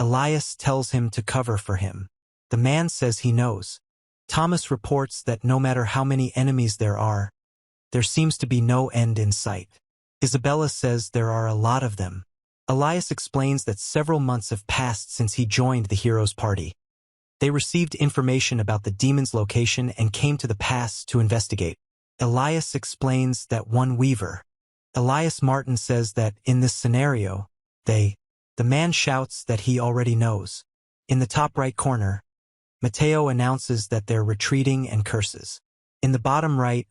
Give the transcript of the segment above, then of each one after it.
Elias tells him to cover for him. The man says he knows. Thomas reports that no matter how many enemies there seems to be no end in sight. Isabella says there are a lot of them. Elias explains that several months have passed since he joined the heroes' party. They received information about the demon's location and came to the pass to investigate. Elias explains that one weaver. Elias Martin says that in this scenario, the man shouts that he already knows. In the top right corner, Matteo announces that they're retreating and curses. In the bottom right,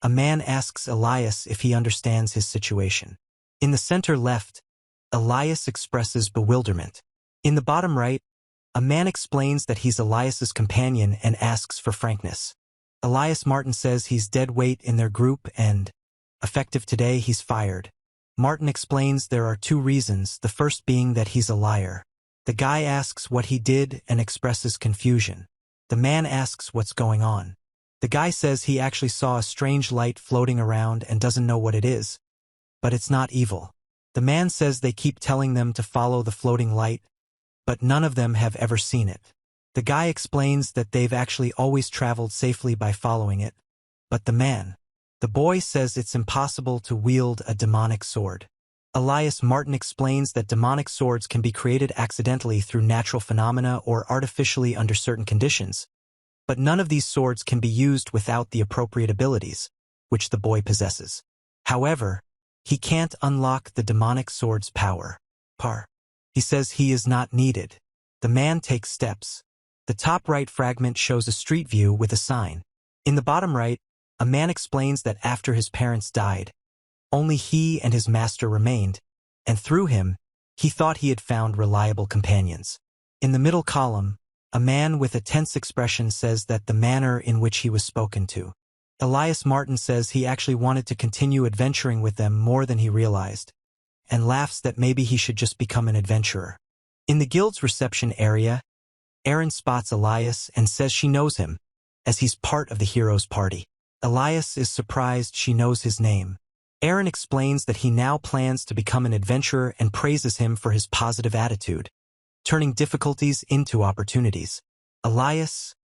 a man asks Elias if he understands his situation. In the center left, Elias expresses bewilderment. In the bottom right, a man explains that he's Elias's companion and asks for frankness. Elias Martin says he's dead weight in their group and, effective today, he's fired. Martin explains there are two reasons, the first being that he's a liar. The guy asks what he did and expresses confusion. The man asks what's going on. The guy says he actually saw a strange light floating around and doesn't know what it is. But it's not evil. The man says they keep telling them to follow the floating light, but none of them have ever seen it. The guy explains that they've actually always traveled safely by following it. But the boy says it's impossible to wield a demonic sword. Elias Martin explains that demonic swords can be created accidentally through natural phenomena or artificially under certain conditions. But none of these swords can be used without the appropriate abilities, which the boy possesses. However, he can't unlock the demonic sword's power. He says he is not needed. The man takes steps. The top right fragment shows a street view with a sign. In the bottom right, a man explains that after his parents died, only he and his master remained, and through him, he thought he had found reliable companions. In the middle column, a man with a tense expression says that the manner in which he was spoken to. Elias Martin says he actually wanted to continue adventuring with them more than he realized, and laughs that maybe he should just become an adventurer. In the guild's reception area, Erin spots Elias and says she knows him, as he's part of the heroes' party. Elias is surprised she knows his name. Erin explains that he now plans to become an adventurer and praises him for his positive attitude, turning difficulties into opportunities. Elias,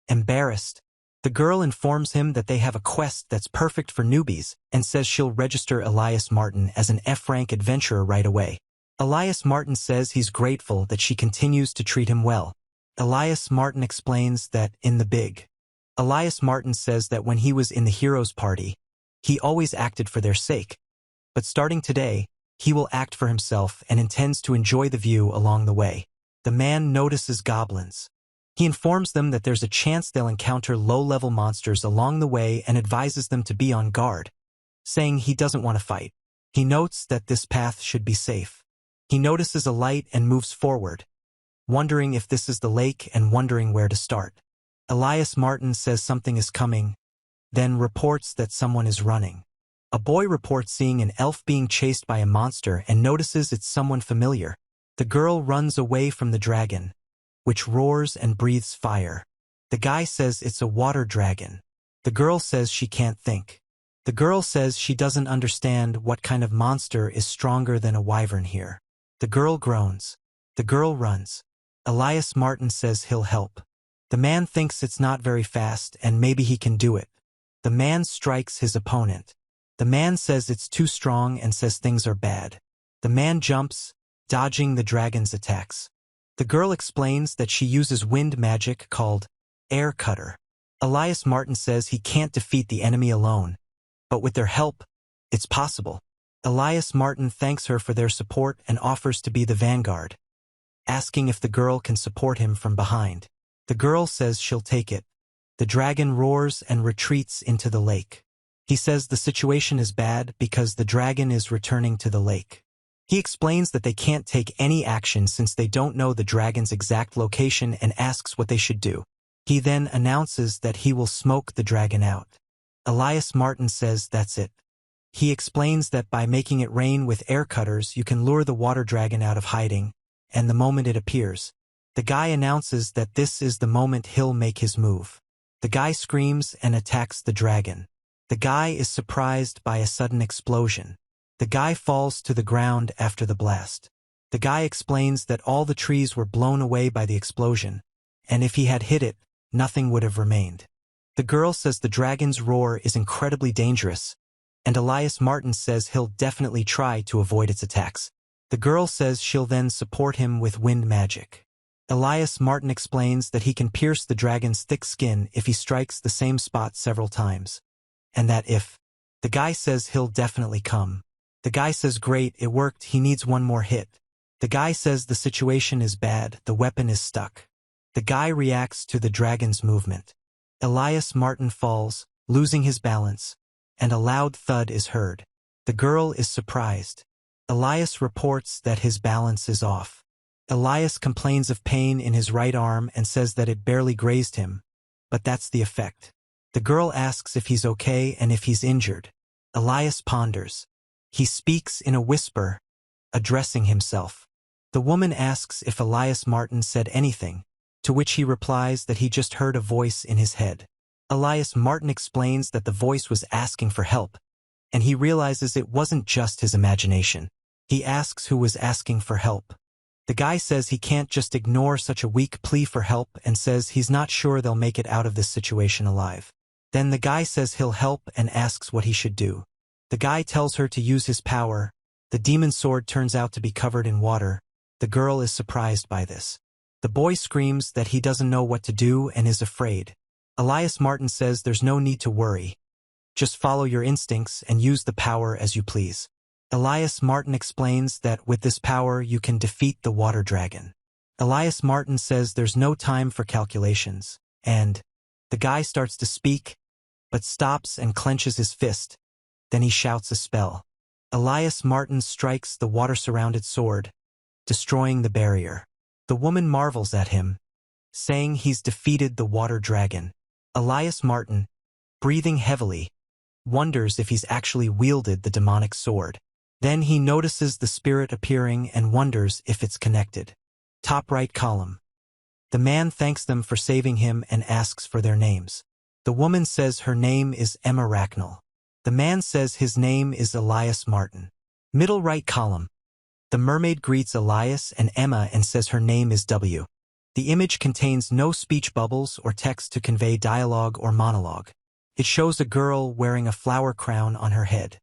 embarrassed, the girl informs him that they have a quest that's perfect for newbies and says she'll register Elias Martin as an F-rank adventurer right away. Elias Martin says he's grateful that she continues to treat him well. Elias Martin explains that Elias Martin says that when he was in the heroes' party, he always acted for their sake. But starting today, he will act for himself and intends to enjoy the view along the way. The man notices goblins. He informs them that there's a chance they'll encounter low-level monsters along the way and advises them to be on guard, saying he doesn't want to fight. He notes that this path should be safe. He notices a light and moves forward, wondering if this is the lake and wondering where to start. Elias Martin says something is coming, then reports that someone is running. A boy reports seeing an elf being chased by a monster and notices it's someone familiar. The girl runs away from the dragon, which roars and breathes fire. The guy says it's a water dragon. The girl says she can't think. The girl says she doesn't understand what kind of monster is stronger than a wyvern here. The girl groans. The girl runs. Elias Martin says he'll help. The man thinks it's not very fast and maybe he can do it. The man strikes his opponent. The man says it's too strong and says things are bad. The man jumps, dodging the dragon's attacks. The girl explains that she uses wind magic called air cutter. Elias Martin says he can't defeat the enemy alone, but with their help, it's possible. Elias Martin thanks her for their support and offers to be the vanguard, asking if the girl can support him from behind. The girl says she'll take it. The dragon roars and retreats into the lake. He says the situation is bad because the dragon is returning to the lake. He explains that they can't take any action since they don't know the dragon's exact location and asks what they should do. He then announces that he will smoke the dragon out. Elias Martin says that's it. He explains that by making it rain with air cutters you can lure the water dragon out of hiding, and the moment it appears, the guy announces that this is the moment he'll make his move. The guy screams and attacks the dragon. The guy is surprised by a sudden explosion. The guy falls to the ground after the blast. The guy explains that all the trees were blown away by the explosion, and if he had hit it, nothing would have remained. The girl says the dragon's roar is incredibly dangerous, and Elias Martin says he'll definitely try to avoid its attacks. The girl says she'll then support him with wind magic. Elias Martin explains that he can pierce the dragon's thick skin if he strikes the same spot several times, and that if the guy says he'll definitely come. The guy says great, it worked, he needs one more hit. The guy says the situation is bad, the weapon is stuck. The guy reacts to the dragon's movement. Elias Martin falls, losing his balance, and a loud thud is heard. The girl is surprised. Elias reports that his balance is off. Elias complains of pain in his right arm and says that it barely grazed him, but that's the effect. The girl asks if he's okay and if he's injured. Elias ponders. He speaks in a whisper, addressing himself. The woman asks if Elias Martin said anything, to which he replies that he just heard a voice in his head. Elias Martin explains that the voice was asking for help, and he realizes it wasn't just his imagination. He asks who was asking for help. The guy says he can't just ignore such a weak plea for help and says he's not sure they'll make it out of this situation alive. Then the guy says he'll help and asks what he should do. The guy tells her to use his power. The demon sword turns out to be covered in water. The girl is surprised by this. The boy screams that he doesn't know what to do and is afraid. Elias Martin says there's no need to worry. Just follow your instincts and use the power as you please. Elias Martin explains that with this power you can defeat the water dragon. Elias Martin says there's no time for calculations, and the guy starts to speak, but stops and clenches his fist. Then he shouts a spell. Elias Martin strikes the water-surrounded sword, destroying the barrier. The woman marvels at him, saying he's defeated the water dragon. Elias Martin, breathing heavily, wonders if he's actually wielded the demonic sword. Then he notices the spirit appearing and wonders if it's connected. Top right column. The man thanks them for saving him and asks for their names. The woman says her name is Emma Racknell. The man says his name is Elias Martin. Middle right column. The mermaid greets Elias and Emma and says her name is W. The image contains no speech bubbles or text to convey dialogue or monologue. It shows a girl wearing a flower crown on her head.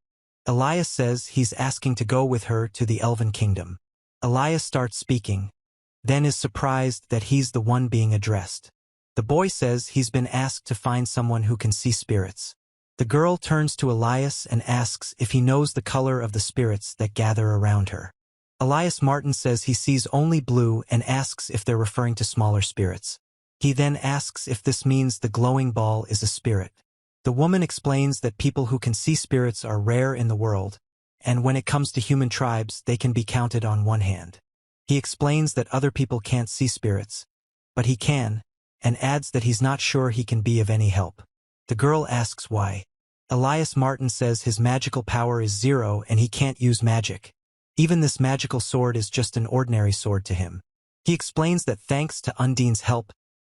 Elias says he's asking to go with her to the Elven kingdom. Elias starts speaking, then is surprised that he's the one being addressed. The boy says he's been asked to find someone who can see spirits. The girl turns to Elias and asks if he knows the color of the spirits that gather around her. Elias Martin says he sees only blue and asks if they're referring to smaller spirits. He then asks if this means the glowing ball is a spirit. The woman explains that people who can see spirits are rare in the world, and when it comes to human tribes, they can be counted on one hand. He explains that other people can't see spirits, but he can, and adds that he's not sure he can be of any help. The girl asks why. Elias Martin says his magical power is 0 and he can't use magic. Even this magical sword is just an ordinary sword to him. He explains that thanks to Undine's help,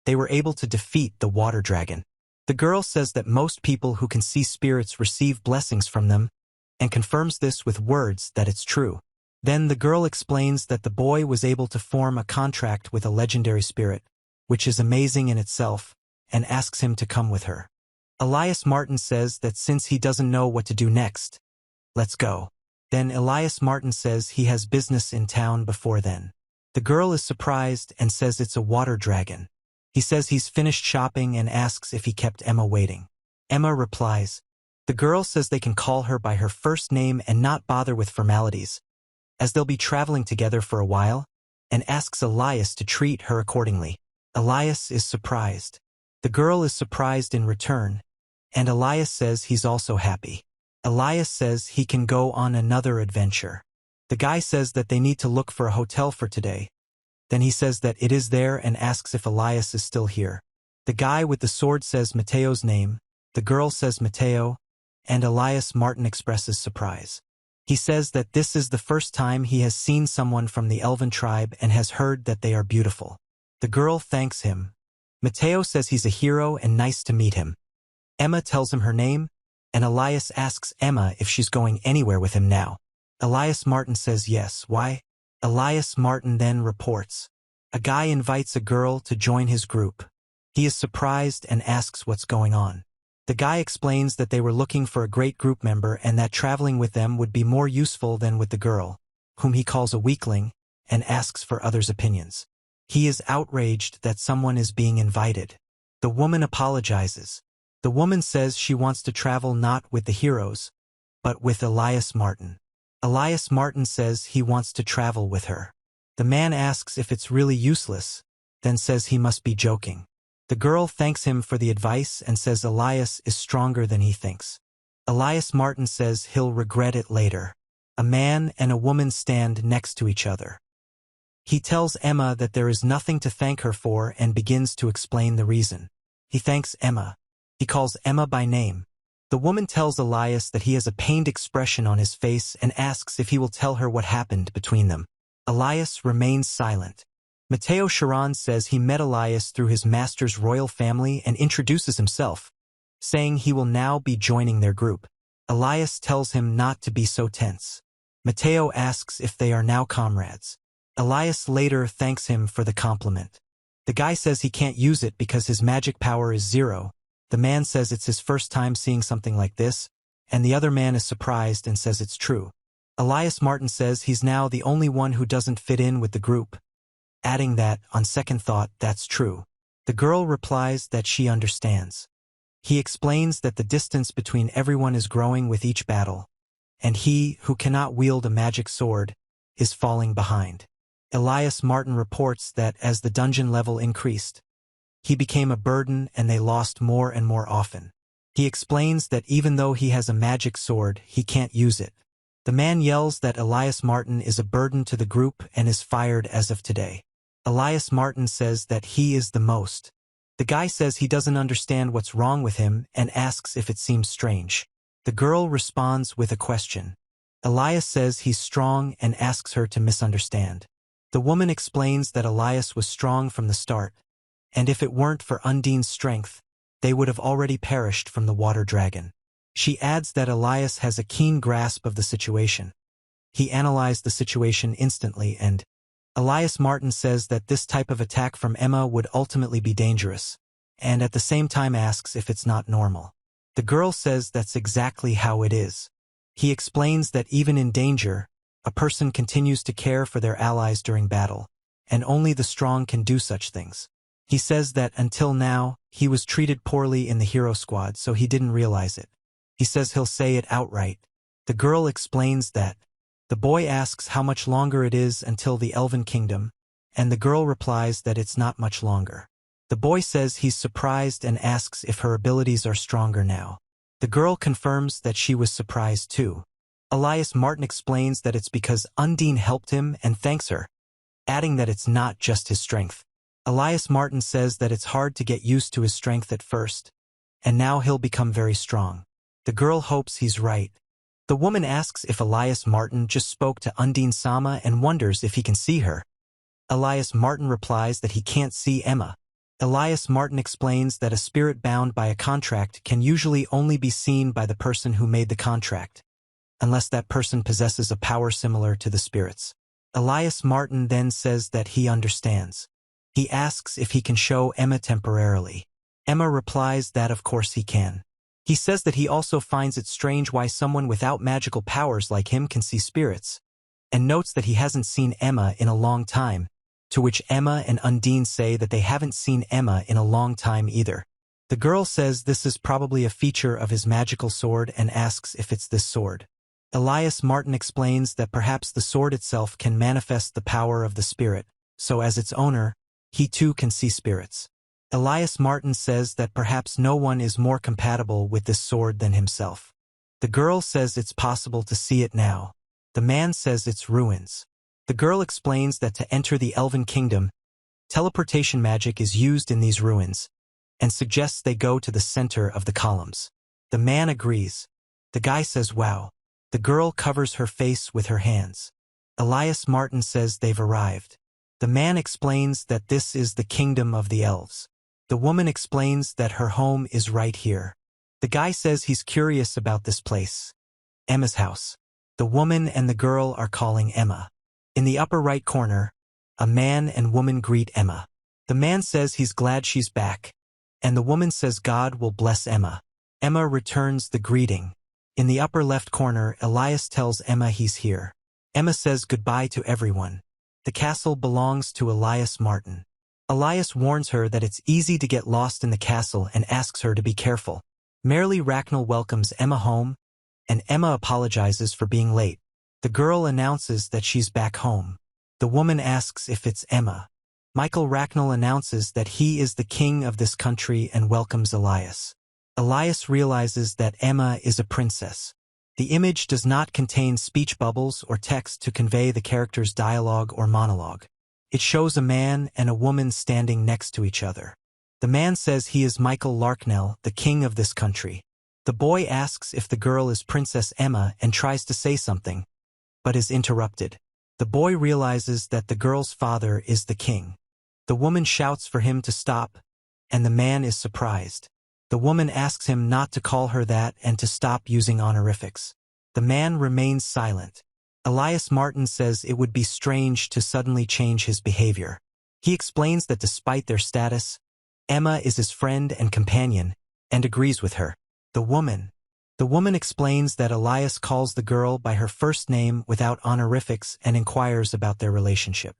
they were able to defeat the water dragon. The girl says that most people who can see spirits receive blessings from them, and confirms this with words that it's true. Then the girl explains that the boy was able to form a contract with a legendary spirit, which is amazing in itself, and asks him to come with her. Elias Martin says that since he doesn't know what to do next, let's go. Then Elias Martin says he has business in town before then. The girl is surprised and says it's a water dragon. He says he's finished shopping and asks if he kept Emma waiting. Emma replies. The girl says they can call her by her first name and not bother with formalities, as they'll be traveling together for a while, and asks Elias to treat her accordingly. Elias is surprised. The girl is surprised in return, and Elias says he's also happy. Elias says he can go on another adventure. The guy says that they need to look for a hotel for today. Then he says that it is there and asks if Elias is still here. The guy with the sword says Mateo's name, the girl says Matteo, and Elias Martin expresses surprise. He says that this is the first time he has seen someone from the Elven tribe and has heard that they are beautiful. The girl thanks him. Matteo says he's a hero and nice to meet him. Emma tells him her name, and Elias asks Emma if she's going anywhere with him now. Elias Martin says yes. Why? Elias Martin then reports. A guy invites a girl to join his group. He is surprised and asks what's going on. The guy explains that they were looking for a great group member and that traveling with them would be more useful than with the girl, whom he calls a weakling, and asks for others' opinions. He is outraged that someone is being invited. The woman apologizes. The woman says she wants to travel not with the heroes, but with Elias Martin. Elias Martin says he wants to travel with her. The man asks if it's really useless, then says he must be joking. The girl thanks him for the advice and says Elias is stronger than he thinks. Elias Martin says he'll regret it later. A man and a woman stand next to each other. He tells Emma that there is nothing to thank her for and begins to explain the reason. He thanks Emma. He calls Emma by name. The woman tells Elias that he has a pained expression on his face and asks if he will tell her what happened between them. Elias remains silent. Matteo Sharon says he met Elias through his master's royal family and introduces himself, saying he will now be joining their group. Elias tells him not to be so tense. Matteo asks if they are now comrades. Elias later thanks him for the compliment. The guy says he can't use it because his magic power is 0. The man says it's his first time seeing something like this, and the other man is surprised and says it's true. Elias Martin says he's now the only one who doesn't fit in with the group, adding that, on second thought, that's true. The girl replies that she understands. He explains that the distance between everyone is growing with each battle, and he, who cannot wield a magic sword, is falling behind. Elias Martin reports that as the dungeon level increased, he became a burden and they lost more and more often. He explains that even though he has a magic sword, he can't use it. The man yells that Elias Martin is a burden to the group and is fired as of today. Elias Martin says that he is the most. The guy says he doesn't understand what's wrong with him and asks if it seems strange. The girl responds with a question. Elias says he's strong and asks her to misunderstand. The woman explains that Elias was strong from the start, and if it weren't for Undine's strength, they would have already perished from the water dragon. She adds that Elias has a keen grasp of the situation. He analyzed the situation instantly and Elias Martin says that this type of attack from Emma would ultimately be dangerous, and at the same time asks if it's not normal. The girl says that's exactly how it is. He explains that even in danger, a person continues to care for their allies during battle, and only the strong can do such things. He says that until now, he was treated poorly in the hero squad, so he didn't realize it. He says he'll say it outright. The girl explains that. The boy asks how much longer it is until the Elven kingdom, and the girl replies that it's not much longer. The boy says he's surprised and asks if her abilities are stronger now. The girl confirms that she was surprised too. Elias Martin explains that it's because Undine helped him and thanks her, adding that it's not just his strength. Elias Martin says that it's hard to get used to his strength at first, and now he'll become very strong. The girl hopes he's right. The woman asks if Elias Martin just spoke to Undine Sama and wonders if he can see her. Elias Martin replies that he can't see Emma. Elias Martin explains that a spirit bound by a contract can usually only be seen by the person who made the contract, unless that person possesses a power similar to the spirit's. Elias Martin then says that he understands. He asks if he can show Emma temporarily. Emma replies that of course he can. He says that he also finds it strange why someone without magical powers like him can see spirits, and notes that he hasn't seen Emma in a long time, to which Emma and Undine say that they haven't seen Emma in a long time either. The girl says this is probably a feature of his magical sword and asks if it's this sword. Elias Martin explains that perhaps the sword itself can manifest the power of the spirit, so as its owner, he too can see spirits. Elias Martin says that perhaps no one is more compatible with this sword than himself. The girl says it's possible to see it now. The man says it's ruins. The girl explains that to enter the Elven kingdom, teleportation magic is used in these ruins, and suggests they go to the center of the columns. The man agrees. The guy says wow. The girl covers her face with her hands. Elias Martin says they've arrived. The man explains that this is the kingdom of the elves. The woman explains that her home is right here. The guy says he's curious about this place. Emma's house. The woman and the girl are calling Emma. In the upper right corner, a man and woman greet Emma. The man says he's glad she's back, and the woman says God will bless Emma. Emma returns the greeting. In the upper left corner, Elias tells Emma he's here. Emma says goodbye to everyone. The castle belongs to Elias Martin. Elias warns her that it's easy to get lost in the castle and asks her to be careful. Merely Ragnall welcomes Emma home, and Emma apologizes for being late. The girl announces that she's back home. The woman asks if it's Emma. Michael Ragnall announces that he is the king of this country and welcomes Elias. Elias realizes that Emma is a princess. The image does not contain speech bubbles or text to convey the character's dialogue or monologue. It shows a man and a woman standing next to each other. The man says he is Michael Larknell, the king of this country. The boy asks if the girl is Princess Emma and tries to say something, but is interrupted. The boy realizes that the girl's father is the king. The woman shouts for him to stop, and the man is surprised. The woman asks him not to call her that and to stop using honorifics. The man remains silent. Elias Martin says it would be strange to suddenly change his behavior. He explains that despite their status, Emma is his friend and companion, and agrees with her. The woman explains that Elias calls the girl by her first name without honorifics and inquires about their relationship.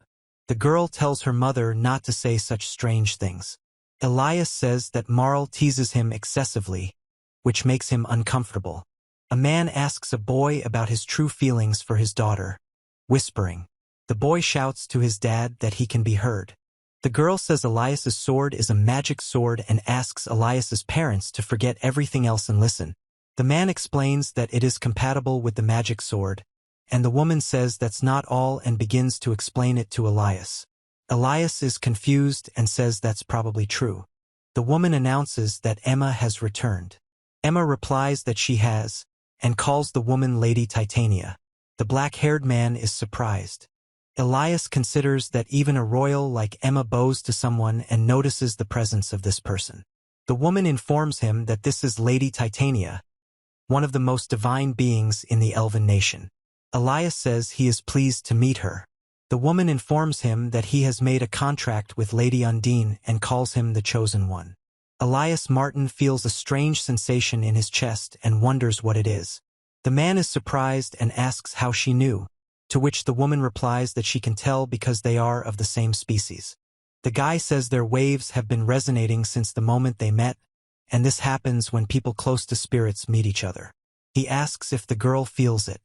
The girl tells her mother not to say such strange things. Elias says that Marl teases him excessively, which makes him uncomfortable. A man asks a boy about his true feelings for his daughter, whispering. The boy shouts to his dad that he can be heard. The girl says Elias's sword is a magic sword and asks Elias's parents to forget everything else and listen. The man explains that it is compatible with the magic sword, and the woman says that's not all and begins to explain it to Elias. Elias is confused and says that's probably true. The woman announces that Emma has returned. Emma replies that she has, and calls the woman Lady Titania. The black-haired man is surprised. Elias considers that even a royal like Emma bows to someone and notices the presence of this person. The woman informs him that this is Lady Titania, one of the most divine beings in the Elven nation. Elias says he is pleased to meet her. The woman informs him that he has made a contract with Lady Undine and calls him the Chosen One. Elias Martin feels a strange sensation in his chest and wonders what it is. The man is surprised and asks how she knew, to which the woman replies that she can tell because they are of the same species. The guy says their waves have been resonating since the moment they met, and this happens when people close to spirits meet each other. He asks if the girl feels it.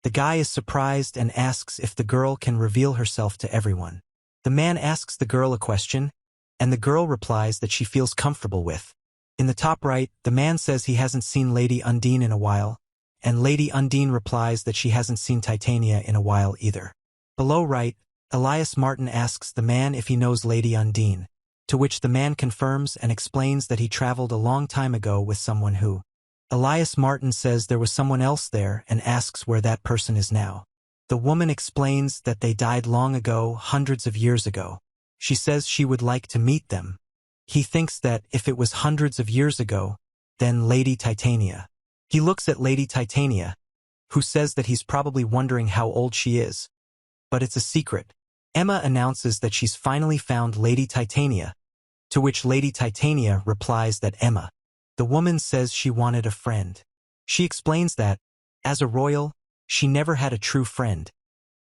The guy is surprised and asks if the girl can reveal herself to everyone. The man asks the girl a question, and the girl replies that she feels comfortable with. In the top right, the man says he hasn't seen Lady Undine in a while, and Lady Undine replies that she hasn't seen Titania in a while either. Below right, Elias Martin asks the man if he knows Lady Undine, to which the man confirms and explains that he traveled a long time ago with someone who. Elias Martin says there was someone else there and asks where that person is now. The woman explains that they died long ago, hundreds of years ago. She says she would like to meet them. He thinks that if it was hundreds of years ago, then Lady Titania. He looks at Lady Titania, who says that he's probably wondering how old she is. But it's a secret. Emma announces that she's finally found Lady Titania, to which Lady Titania replies that Emma. The woman says she wanted a friend. She explains that, as a royal, she never had a true friend,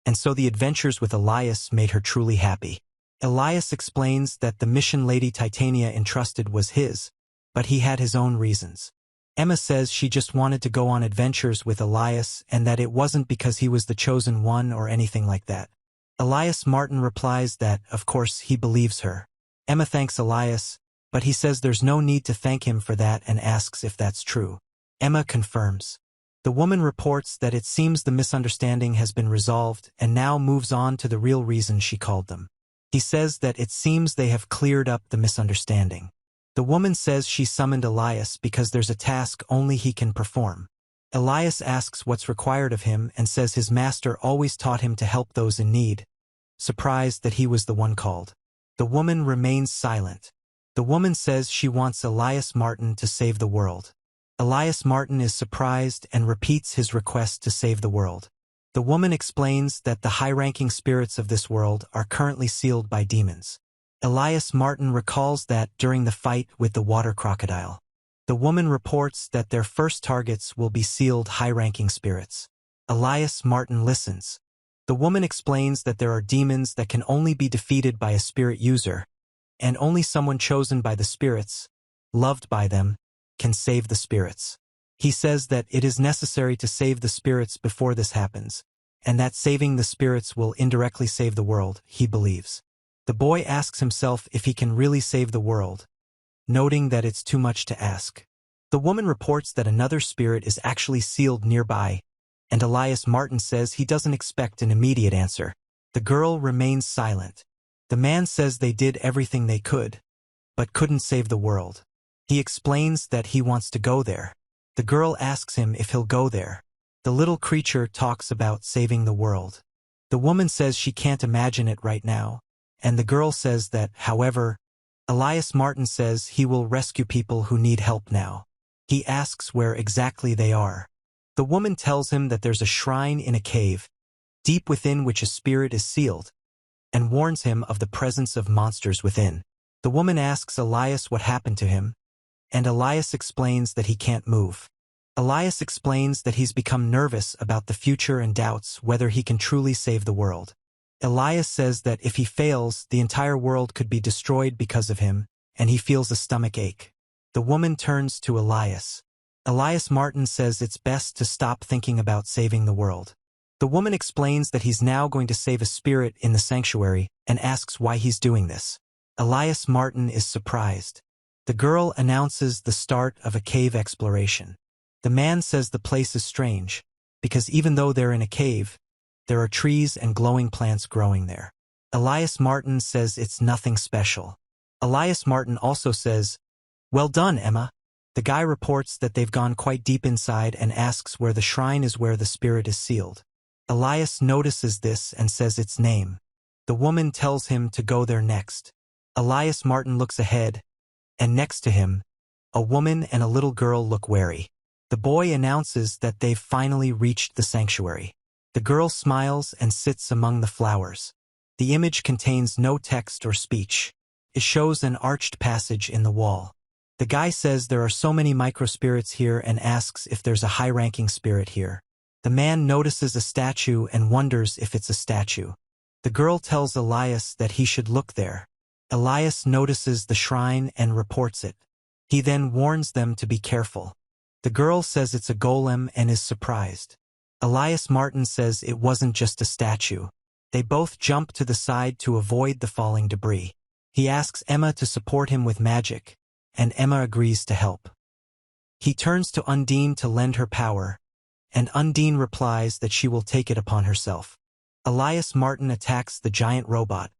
and so the adventures with Elias made her truly happy. Elias explains that the mission Lady Titania entrusted was his, but he had his own reasons. Emma says she just wanted to go on adventures with Elias and that it wasn't because he was the chosen one or anything like that. Elias Martin replies that, of course, he believes her. Emma thanks Elias, but he says there's no need to thank him for that and asks if that's true. Emma confirms. The woman reports that it seems the misunderstanding has been resolved and now moves on to the real reason she called them. He says that it seems they have cleared up the misunderstanding. The woman says she summoned Elias because there's a task only he can perform. Elias asks what's required of him and says his master always taught him to help those in need, surprised that he was the one called. The woman remains silent. The woman says she wants Elias Martin to save the world. Elias Martin is surprised and repeats his request to save the world. The woman explains that the high-ranking spirits of this world are currently sealed by demons. Elias Martin recalls that during the fight with the water crocodile. The woman reports that their first targets will be sealed high-ranking spirits. Elias Martin listens. The woman explains that there are demons that can only be defeated by a spirit user, and only someone chosen by the spirits, loved by them, can save the spirits. He says that it is necessary to save the spirits before this happens, and that saving the spirits will indirectly save the world, he believes. The boy asks himself if he can really save the world, noting that it's too much to ask. The woman reports that another spirit is actually sealed nearby, and Elias Martin says he doesn't expect an immediate answer. The girl remains silent. The man says they did everything they could, but couldn't save the world. He explains that he wants to go there. The girl asks him if he'll go there. The little creature talks about saving the world. The woman says she can't imagine it right now, and the girl says that, however, Elias Martin says he will rescue people who need help now. He asks where exactly they are. The woman tells him that there's a shrine in a cave, deep within which a spirit is sealed, and warns him of the presence of monsters within. The woman asks Elias what happened to him, and Elias explains that he can't move. Elias explains that he's become nervous about the future and doubts whether he can truly save the world. Elias says that if he fails, the entire world could be destroyed because of him, and he feels a stomach ache. The woman turns to Elias. Elias Martin says it's best to stop thinking about saving the world. The woman explains that he's now going to save a spirit in the sanctuary and asks why he's doing this. Elias Martin is surprised. The girl announces the start of a cave exploration. The man says the place is strange, because even though they're in a cave, there are trees and glowing plants growing there. Elias Martin says it's nothing special. Elias Martin also says, "Well done, Emma." The guy reports that they've gone quite deep inside and asks where the shrine is where the spirit is sealed. Elias notices this and says its name. The woman tells him to go there next. Elias Martin looks ahead, and next to him, a woman and a little girl look wary. The boy announces that they've finally reached the sanctuary. The girl smiles and sits among the flowers. The image contains no text or speech. It shows an arched passage in the wall. The guy says there are so many microspirits here and asks if there's a high-ranking spirit here. The man notices a statue and wonders if it's a statue. The girl tells Elias that he should look there. Elias notices the shrine and reports it. He then warns them to be careful. The girl says it's a golem and is surprised. Elias Martin says it wasn't just a statue. They both jump to the side to avoid the falling debris. He asks Emma to support him with magic, and Emma agrees to help. He turns to Undine to lend her power, and Undine replies that she will take it upon herself. Elias Martin attacks the giant robot,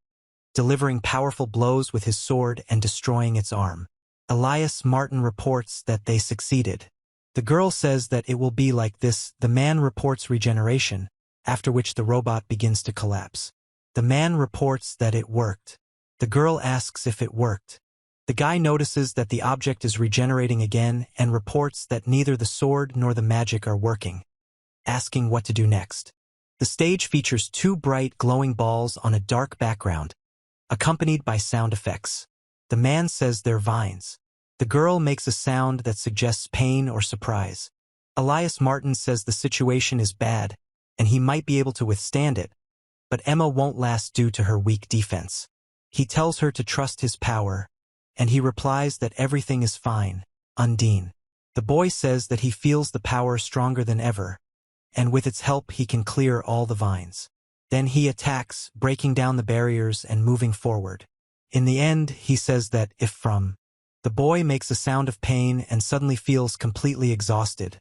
delivering powerful blows with his sword and destroying its arm. Elias Martin reports that they succeeded. The girl says that it will be like this. The man reports regeneration, after which the robot begins to collapse. The man reports that it worked. The girl asks if it worked. The guy notices that the object is regenerating again and reports that neither the sword nor the magic are working, asking what to do next. The stage features two bright glowing balls on a dark background, accompanied by sound effects. The man says they're vines. The girl makes a sound that suggests pain or surprise. Elias Martin says the situation is bad, and he might be able to withstand it, but Emma won't last due to her weak defense. He tells her to trust his power, and he replies that everything is fine. Undine. The boy says that he feels the power stronger than ever, and with its help he can clear all the vines. Then he attacks, breaking down the barriers and moving forward. In the end, he says that if from. The boy makes a sound of pain and suddenly feels completely exhausted.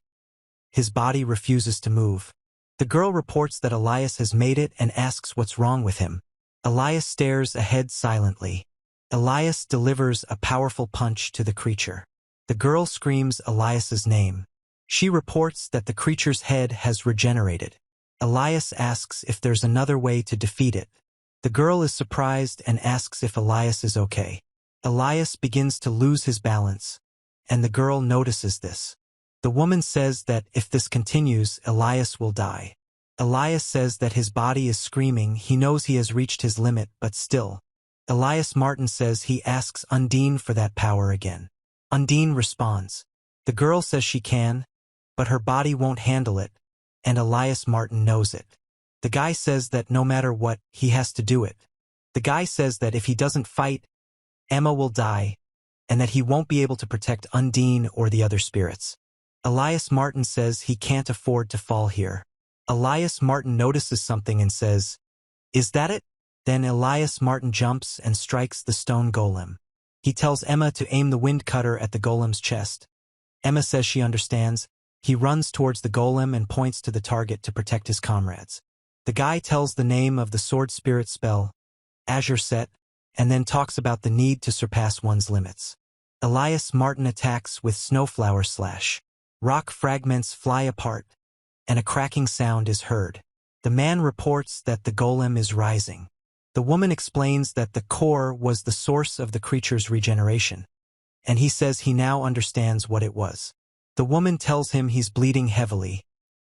His body refuses to move. The girl reports that Elias has made it and asks what's wrong with him. Elias stares ahead silently. Elias delivers a powerful punch to the creature. The girl screams Elias's name. She reports that the creature's head has regenerated. Elias asks if there's another way to defeat it. The girl is surprised and asks if Elias is okay. Elias begins to lose his balance, and the girl notices this. The woman says that if this continues, Elias will die. Elias says that his body is screaming, he knows he has reached his limit, but still. Elias Martin says he asks Undine for that power again. Undine responds. The girl says she can, but her body won't handle it, and Elias Martin knows it. The guy says that no matter what, he has to do it. The guy says that if he doesn't fight, Emma will die, and that he won't be able to protect Undine or the other spirits. Elias Martin says he can't afford to fall here. Elias Martin notices something and says, "Is that it?" Then Elias Martin jumps and strikes the stone golem. He tells Emma to aim the wind cutter at the golem's chest. Emma says she understands. He runs towards the golem and points to the target to protect his comrades. The guy tells the name of the sword spirit spell, Azure Set, and then talks about the need to surpass one's limits. Elias Martin attacks with Snowflower Slash. Rock fragments fly apart, and a cracking sound is heard. The man reports that the golem is rising. The woman explains that the core was the source of the creature's regeneration, and he says he now understands what it was. The woman tells him he's bleeding heavily,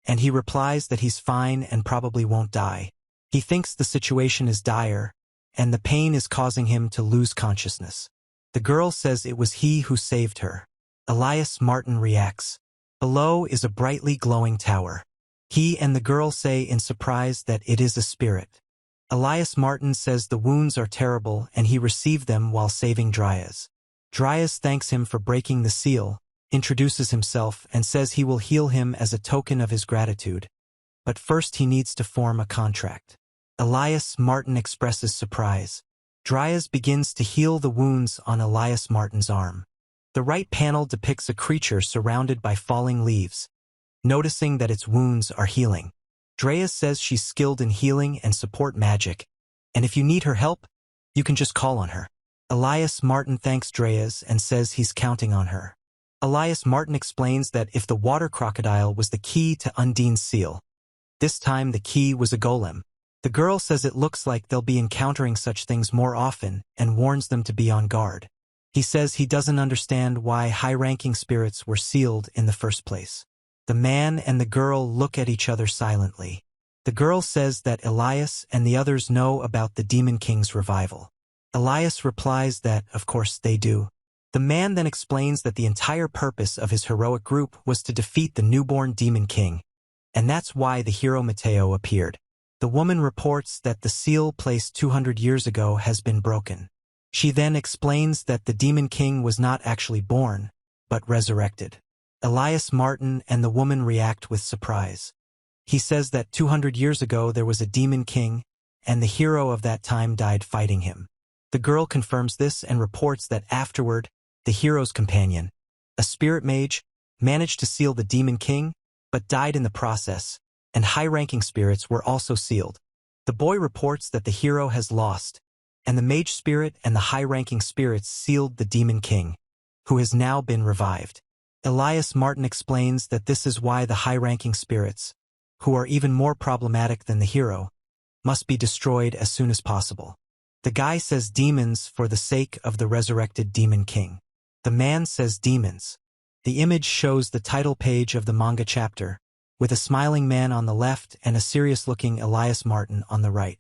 and he replies that he's fine and probably won't die. He thinks the situation is dire, and the pain is causing him to lose consciousness. The girl says it was he who saved her. Elias Martin reacts. Below is a brightly glowing tower. He and the girl say in surprise that it is a spirit. Elias Martin says the wounds are terrible and he received them while saving Dryas. Dryas thanks him for breaking the seal, introduces himself and says he will heal him as a token of his gratitude. But first he needs to form a contract. Elias Martin expresses surprise. Dryas begins to heal the wounds on Elias Martin's arm. The right panel depicts a creature surrounded by falling leaves, noticing that its wounds are healing. Dryas says she's skilled in healing and support magic, and if you need her help, you can just call on her. Elias Martin thanks Dryas and says he's counting on her. Elias Martin explains that if the water crocodile was the key to Undine's seal, this time the key was a golem. The girl says it looks like they'll be encountering such things more often and warns them to be on guard. He says he doesn't understand why high-ranking spirits were sealed in the first place. The man and the girl look at each other silently. The girl says that Elias and the others know about the Demon King's revival. Elias replies that, of course, they do. The man then explains that the entire purpose of his heroic group was to defeat the newborn Demon King, and that's why the hero Matteo appeared. The woman reports that the seal placed 200 years ago has been broken. She then explains that the Demon King was not actually born, but resurrected. Elias Martin and the woman react with surprise. He says that 200 years ago there was a Demon King, and the hero of that time died fighting him. The girl confirms this and reports that afterward, the hero's companion, a spirit mage, managed to seal the Demon King, but died in the process, and high-ranking spirits were also sealed. The boy reports that the hero has lost, and the mage spirit and the high-ranking spirits sealed the Demon King, who has now been revived. Elias Martin explains that this is why the high-ranking spirits, who are even more problematic than the hero, must be destroyed as soon as possible. The guy says demons for the sake of the resurrected Demon King. The man says demons. The image shows the title page of the manga chapter, with a smiling man on the left and a serious-looking Elias Martin on the right.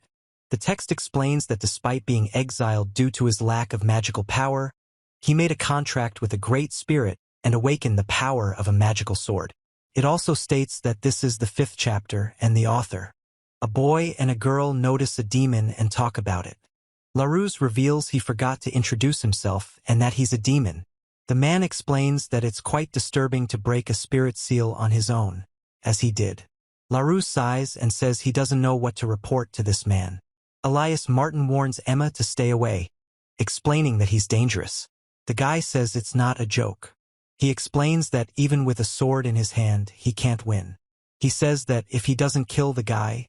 The text explains that despite being exiled due to his lack of magical power, he made a contract with a great spirit and awakened the power of a magical sword. It also states that this is the 5th chapter and the author. A boy and a girl notice a demon and talk about it. LaRousse reveals he forgot to introduce himself and that he's a demon. The man explains that it's quite disturbing to break a spirit seal on his own, as he did. LaRousse sighs and says he doesn't know what to report to this man. Elias Martin warns Emma to stay away, explaining that he's dangerous. The guy says it's not a joke. He explains that even with a sword in his hand, he can't win. He says that if he doesn't kill the guy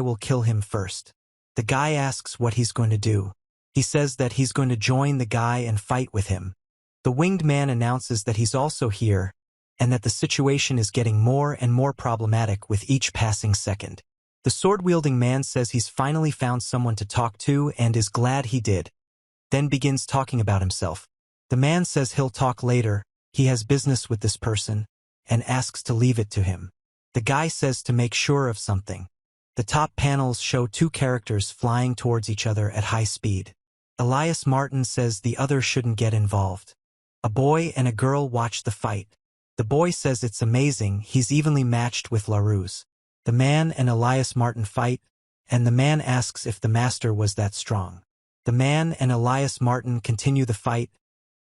will kill him first. The guy asks what he's going to do. He says that he's going to join the guy and fight with him. The winged man announces that he's also here, and that the situation is getting more and more problematic with each passing second. The sword-wielding man says he's finally found someone to talk to and is glad he did, then begins talking about himself. The man says he'll talk later, he has business with this person, and asks to leave it to him. The guy says to make sure of something. The top panels show two characters flying towards each other at high speed. Elias Martin says the other shouldn't get involved. A boy and a girl watch the fight. The boy says it's amazing, he's evenly matched with LaRue's. The man and Elias Martin fight, and the man asks if the master was that strong. The man and Elias Martin continue the fight,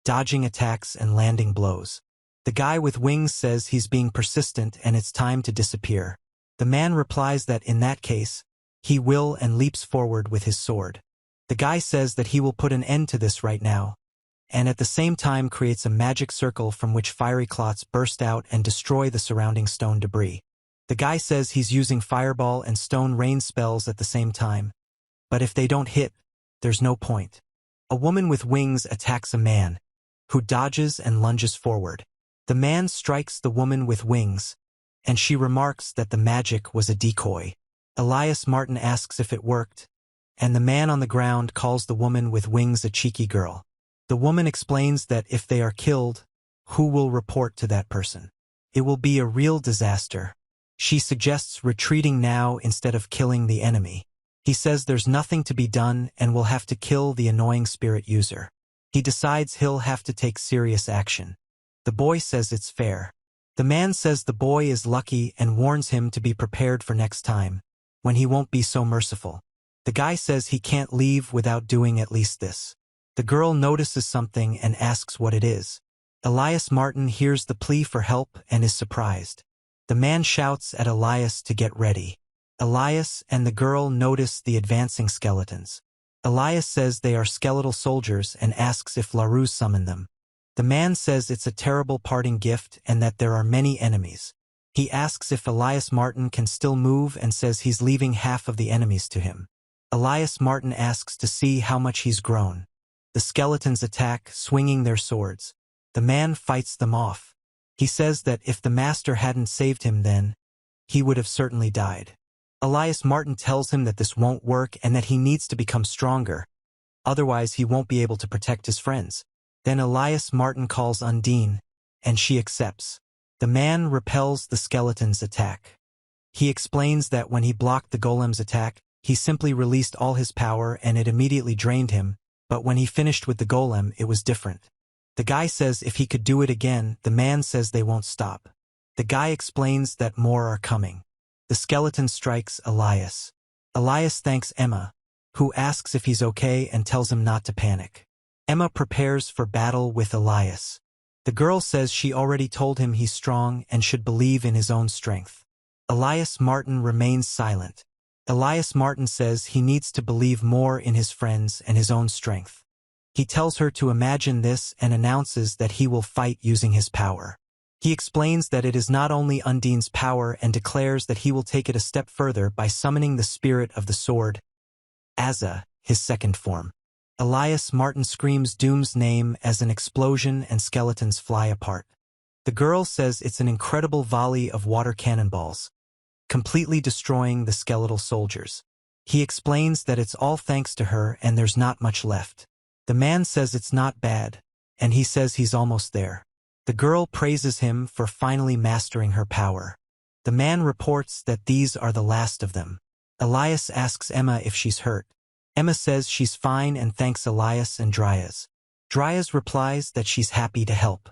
dodging attacks and landing blows. The guy with wings says he's being persistent and it's time to disappear. The man replies that in that case, he will and leaps forward with his sword. The guy says that he will put an end to this right now, and at the same time creates a magic circle from which fiery clots burst out and destroy the surrounding stone debris. The guy says he's using fireball and stone rain spells at the same time, but if they don't hit, there's no point. A woman with wings attacks a man, who dodges and lunges forward. The man strikes the woman with wings, and she remarks that the magic was a decoy. Elias Martin asks if it worked, and the man on the ground calls the woman with wings a cheeky girl. The woman explains that if they are killed, who will report to that person? It will be a real disaster. She suggests retreating now instead of killing the enemy. He says there's nothing to be done and will have to kill the annoying spirit user. He decides he'll have to take serious action. The boy says it's fair. The man says the boy is lucky and warns him to be prepared for next time, when he won't be so merciful. The guy says he can't leave without doing at least this. The girl notices something and asks what it is. Elias Martin hears the plea for help and is surprised. The man shouts at Elias to get ready. Elias and the girl notice the advancing skeletons. Elias says they are skeletal soldiers and asks if LaRue summoned them. The man says it's a terrible parting gift and that there are many enemies. He asks if Elias Martin can still move and says he's leaving half of the enemies to him. Elias Martin asks to see how much he's grown. The skeletons attack, swinging their swords. The man fights them off. He says that if the master hadn't saved him then, he would have certainly died. Elias Martin tells him that this won't work and that he needs to become stronger. Otherwise he won't be able to protect his friends. Then Elias Martin calls Undine, and she accepts. The man repels the skeleton's attack. He explains that when he blocked the golem's attack, he simply released all his power and it immediately drained him, but when he finished with the golem it was different. The guy says if he could do it again, the man says they won't stop. The guy explains that more are coming. The skeleton strikes Elias. Elias thanks Emma, who asks if he's okay and tells him not to panic. Emma prepares for battle with Elias. The girl says she already told him he's strong and should believe in his own strength. Elias Martin remains silent. Elias Martin says he needs to believe more in his friends and his own strength. He tells her to imagine this and announces that he will fight using his power. He explains that it is not only Undine's power and declares that he will take it a step further by summoning the spirit of the sword, Asa, his second form. Elias Martin screams Doom's name as an explosion and skeletons fly apart. The girl says it's an incredible volley of water cannonballs, completely destroying the skeletal soldiers. He explains that it's all thanks to her and there's not much left. The man says it's not bad, and he says he's almost there. The girl praises him for finally mastering her power. The man reports that these are the last of them. Elias asks Emma if she's hurt. Emma says she's fine and thanks Elias and Dryas. Dryas replies that she's happy to help.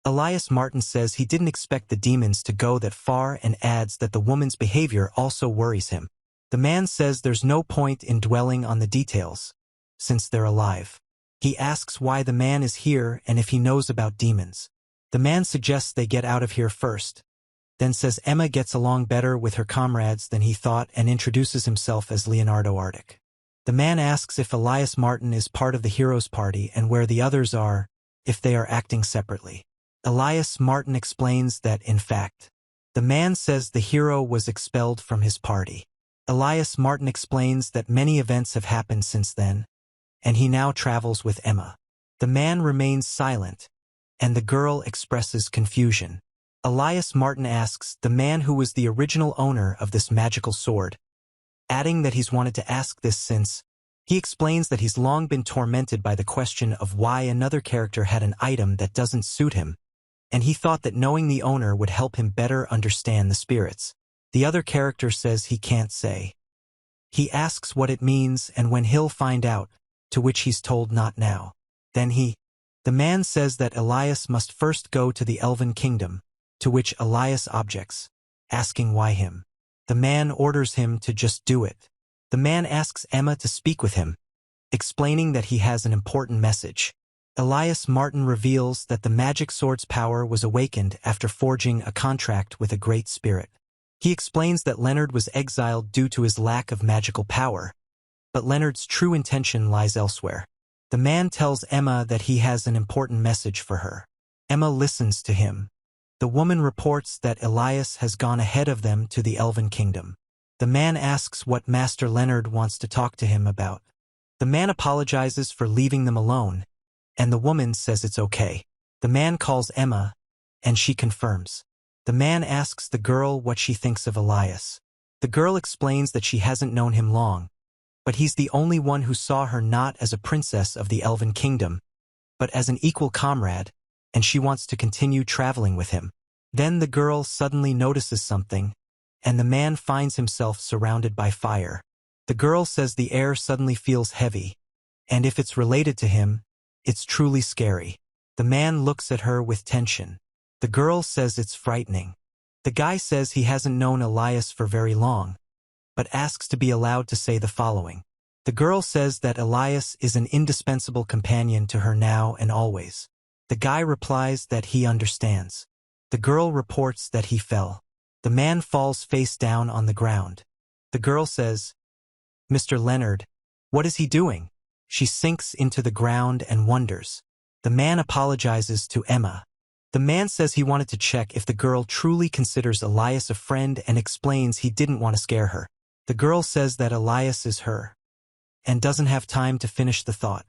Elias Martin says he didn't expect the demons to go that far and adds that the woman's behavior also worries him. The man says there's no point in dwelling on the details, since they're alive. He asks why the man is here and if he knows about demons. The man suggests they get out of here first, then says Emma gets along better with her comrades than he thought and introduces himself as Leonardo Arctic. The man asks if Elias Martin is part of the heroes' party and where the others are, if they are acting separately. Elias Martin explains that, in fact, the man says the hero was expelled from his party. Elias Martin explains that many events have happened since then, and he now travels with Emma. The man remains silent, and the girl expresses confusion. Elias Martin asks the man who was the original owner of this magical sword, adding that he's wanted to ask this since he explains that he's long been tormented by the question of why another character had an item that doesn't suit him, and he thought that knowing the owner would help him better understand the spirits. The other character says he can't say. He asks what it means and when he'll find out, to which he's told not now. Then the man says that Elias must first go to the Elven kingdom, to which Elias objects, asking why him. The man orders him to just do it. The man asks Emma to speak with him, explaining that he has an important message. Elias Martin reveals that the magic sword's power was awakened after forging a contract with a great spirit. He explains that Leonard was exiled due to his lack of magical power, but Leonard's true intention lies elsewhere. The man tells Emma that he has an important message for her. Emma listens to him. The woman reports that Elias has gone ahead of them to the Elven kingdom. The man asks what Master Leonard wants to talk to him about. The man apologizes for leaving them alone, and the woman says it's okay. The man calls Emma, and she confirms. The man asks the girl what she thinks of Elias. The girl explains that she hasn't known him long, but he's the only one who saw her not as a princess of the Elven kingdom, but as an equal comrade, and she wants to continue traveling with him. Then the girl suddenly notices something, and the man finds himself surrounded by fire. The girl says the air suddenly feels heavy, and if it's related to him, it's truly scary. The man looks at her with tension. The girl says it's frightening. The guy says he hasn't known Elias for very long, but asks to be allowed to say the following. The girl says that Elias is an indispensable companion to her now and always. The guy replies that he understands. The girl reports that he fell. The man falls face down on the ground. The girl says, "Mr. Leonard, what is he doing?" She sinks into the ground and wonders. The man apologizes to Emma. The man says he wanted to check if the girl truly considers Elias a friend and explains he didn't want to scare her. The girl says that Elias is her, and doesn't have time to finish the thought.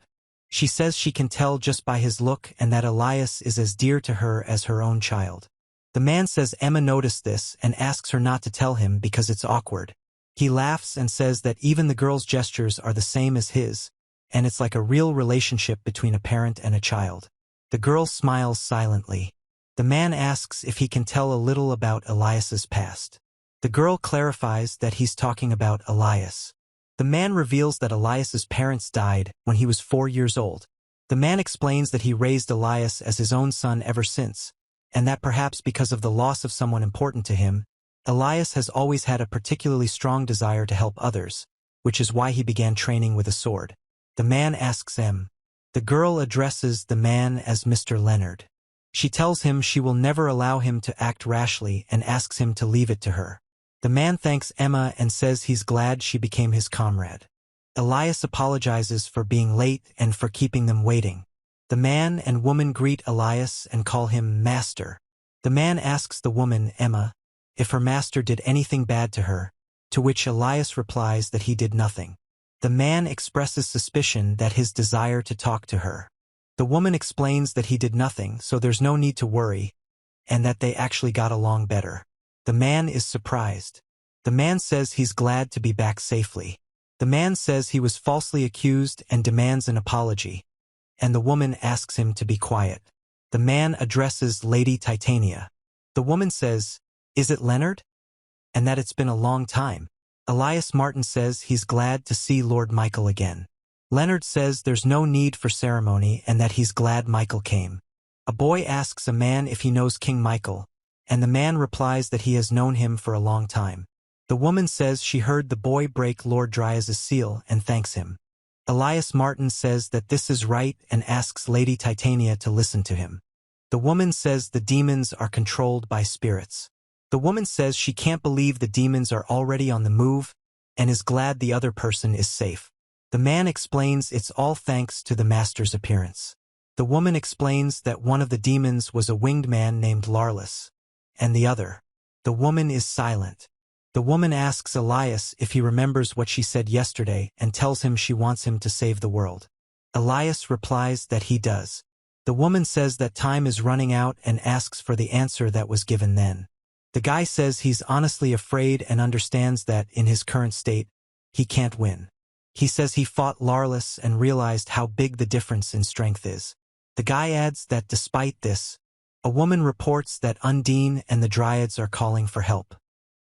She says she can tell just by his look and that Elias is as dear to her as her own child. The man says Emma noticed this and asks her not to tell him because it's awkward. He laughs and says that even the girl's gestures are the same as his, and it's like a real relationship between a parent and a child. The girl smiles silently. The man asks if he can tell a little about Elias's past. The girl clarifies that he's talking about Elias. The man reveals that Elias's parents died when he was 4 years old. The man explains that he raised Elias as his own son ever since, and that perhaps because of the loss of someone important to him, Elias has always had a particularly strong desire to help others, which is why he began training with a sword. The man asks Em. The girl addresses the man as Mr. Leonard. She tells him she will never allow him to act rashly and asks him to leave it to her. The man thanks Emma and says he's glad she became his comrade. Elias apologizes for being late and for keeping them waiting. The man and woman greet Elias and call him Master. The man asks the woman, Emma, if her master did anything bad to her, to which Elias replies that he did nothing. The man expresses suspicion that his desire to talk to her. The woman explains that he did nothing, so there's no need to worry, and that they actually got along better. The man is surprised. The man says he's glad to be back safely. The man says he was falsely accused and demands an apology, and the woman asks him to be quiet. The man addresses Lady Titania. The woman says, "Is it Leonard?" and that it's been a long time. Elias Martin says he's glad to see Lord Michael again. Leonard says there's no need for ceremony and that he's glad Michael came. A boy asks a man if he knows King Michael, and the man replies that he has known him for a long time. The woman says she heard the boy break Lord Dryas's seal and thanks him. Elias Martin says that this is right and asks Lady Titania to listen to him. The woman says the demons are controlled by spirits. The woman says she can't believe the demons are already on the move and is glad the other person is safe. The man explains it's all thanks to the master's appearance. The woman explains that one of the demons was a winged man named Larless, and the other. The woman is silent. The woman asks Elias if he remembers what she said yesterday and tells him she wants him to save the world. Elias replies that he does. The woman says that time is running out and asks for the answer that was given then. The guy says he's honestly afraid and understands that, in his current state, he can't win. He says he fought Larless and realized how big the difference in strength is. The guy adds that despite this, a woman reports that Undine and the Dryads are calling for help.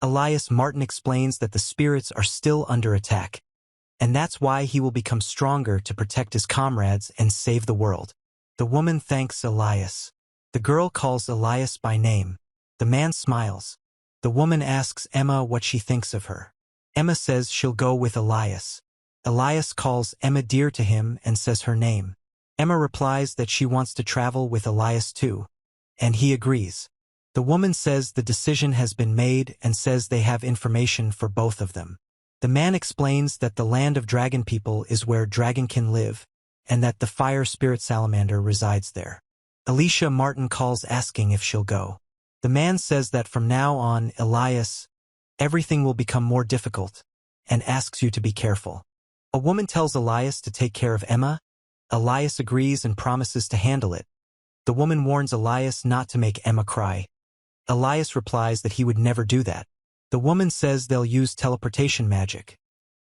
Elias Martin explains that the spirits are still under attack, and that's why he will become stronger to protect his comrades and save the world. The woman thanks Elias. The girl calls Elias by name. The man smiles. The woman asks Emma what she thinks of her. Emma says she'll go with Elias. Elias calls Emma dear to him and says her name. Emma replies that she wants to travel with Elias too, and he agrees. The woman says the decision has been made and says they have information for both of them. The man explains that the land of dragon people is where dragonkin live, and that the fire spirit salamander resides there. Alicia Martin calls asking if she'll go. The man says that from now on, Elias, everything will become more difficult, and asks you to be careful. A woman tells Elias to take care of Emma. Elias agrees and promises to handle it. The woman warns Elias not to make Emma cry. Elias replies that he would never do that. The woman says they'll use teleportation magic,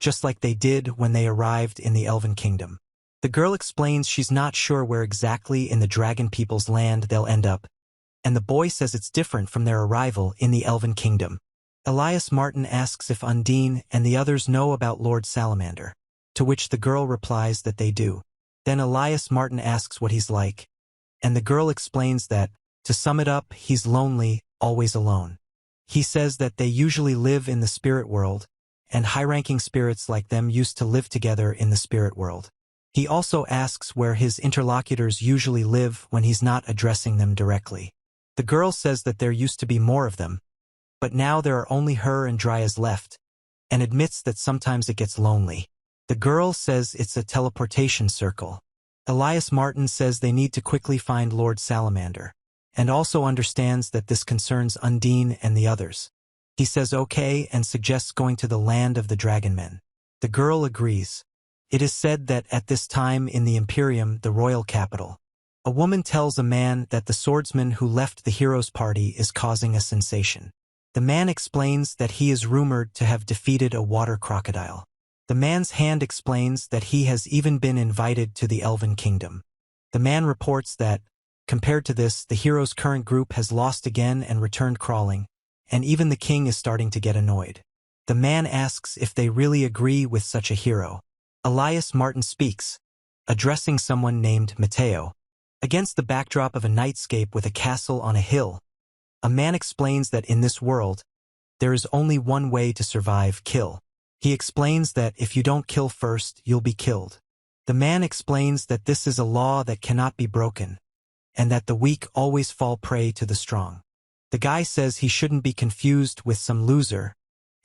just like they did when they arrived in the Elven kingdom. The girl explains she's not sure where exactly in the dragon people's land they'll end up, and the boy says it's different from their arrival in the Elven kingdom. Elias Martin asks if Undine and the others know about Lord Salamander, to which the girl replies that they do. Then Elias Martin asks what he's like, and the girl explains that, to sum it up, he's lonely, always alone. He says that they usually live in the spirit world, and high-ranking spirits like them used to live together in the spirit world. He also asks where his interlocutors usually live when he's not addressing them directly. The girl says that there used to be more of them, but now there are only her and Dryas left, and admits that sometimes it gets lonely. The girl says it's a teleportation circle. Elias Martin says they need to quickly find Lord Salamander, and also understands that this concerns Undine and the others. He says okay and suggests going to the land of the dragon men. The girl agrees. It is said that at this time in the Imperium, the royal capital, a woman tells a man that the swordsman who left the hero's party is causing a sensation. The man explains that he is rumored to have defeated a water crocodile. The man's hand explains that he has even been invited to the Elven kingdom. The man reports that, compared to this, the hero's current group has lost again and returned crawling, and even the king is starting to get annoyed. The man asks if they really agree with such a hero. Elias Martin speaks, addressing someone named Matteo. Against the backdrop of a nightscape with a castle on a hill, a man explains that in this world, there is only one way to survive: kill. He explains that if you don't kill first, you'll be killed. The man explains that this is a law that cannot be broken, and that the weak always fall prey to the strong. The guy says he shouldn't be confused with some loser,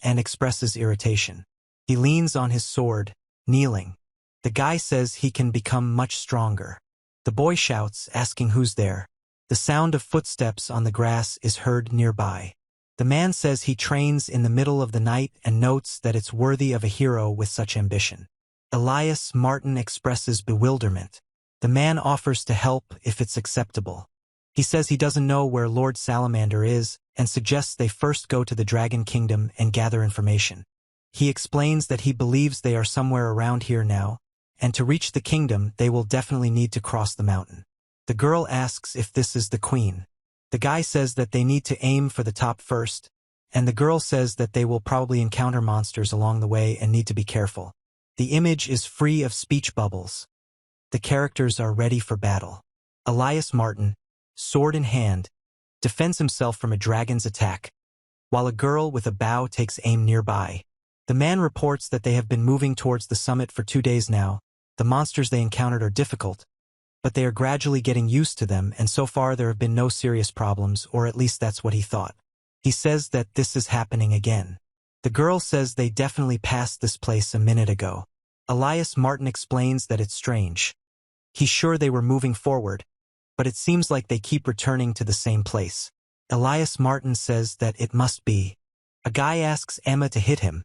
and expresses irritation. He leans on his sword, kneeling. The guy says he can become much stronger. The boy shouts, asking who's there. The sound of footsteps on the grass is heard nearby. The man says he trains in the middle of the night and notes that it's worthy of a hero with such ambition. Elias Martin expresses bewilderment. The man offers to help if it's acceptable. He says he doesn't know where Lord Salamander is and suggests they first go to the Dragon Kingdom and gather information. He explains that he believes they are somewhere around here now, and to reach the kingdom they will definitely need to cross the mountain. The girl asks if this is the queen. The guy says that they need to aim for the top first, and the girl says that they will probably encounter monsters along the way and need to be careful. The image is free of speech bubbles. The characters are ready for battle. Elias Martin, sword in hand, defends himself from a dragon's attack, while a girl with a bow takes aim nearby. The man reports that they have been moving towards the summit for 2 days now. The monsters they encountered are difficult, but they are gradually getting used to them, and so far there have been no serious problems, or at least that's what he thought. He says that this is happening again. The girl says they definitely passed this place a minute ago. Elias Martin explains that it's strange. He's sure they were moving forward, but it seems like they keep returning to the same place. Elias Martin says that it must be. A guy asks Emma to hit him,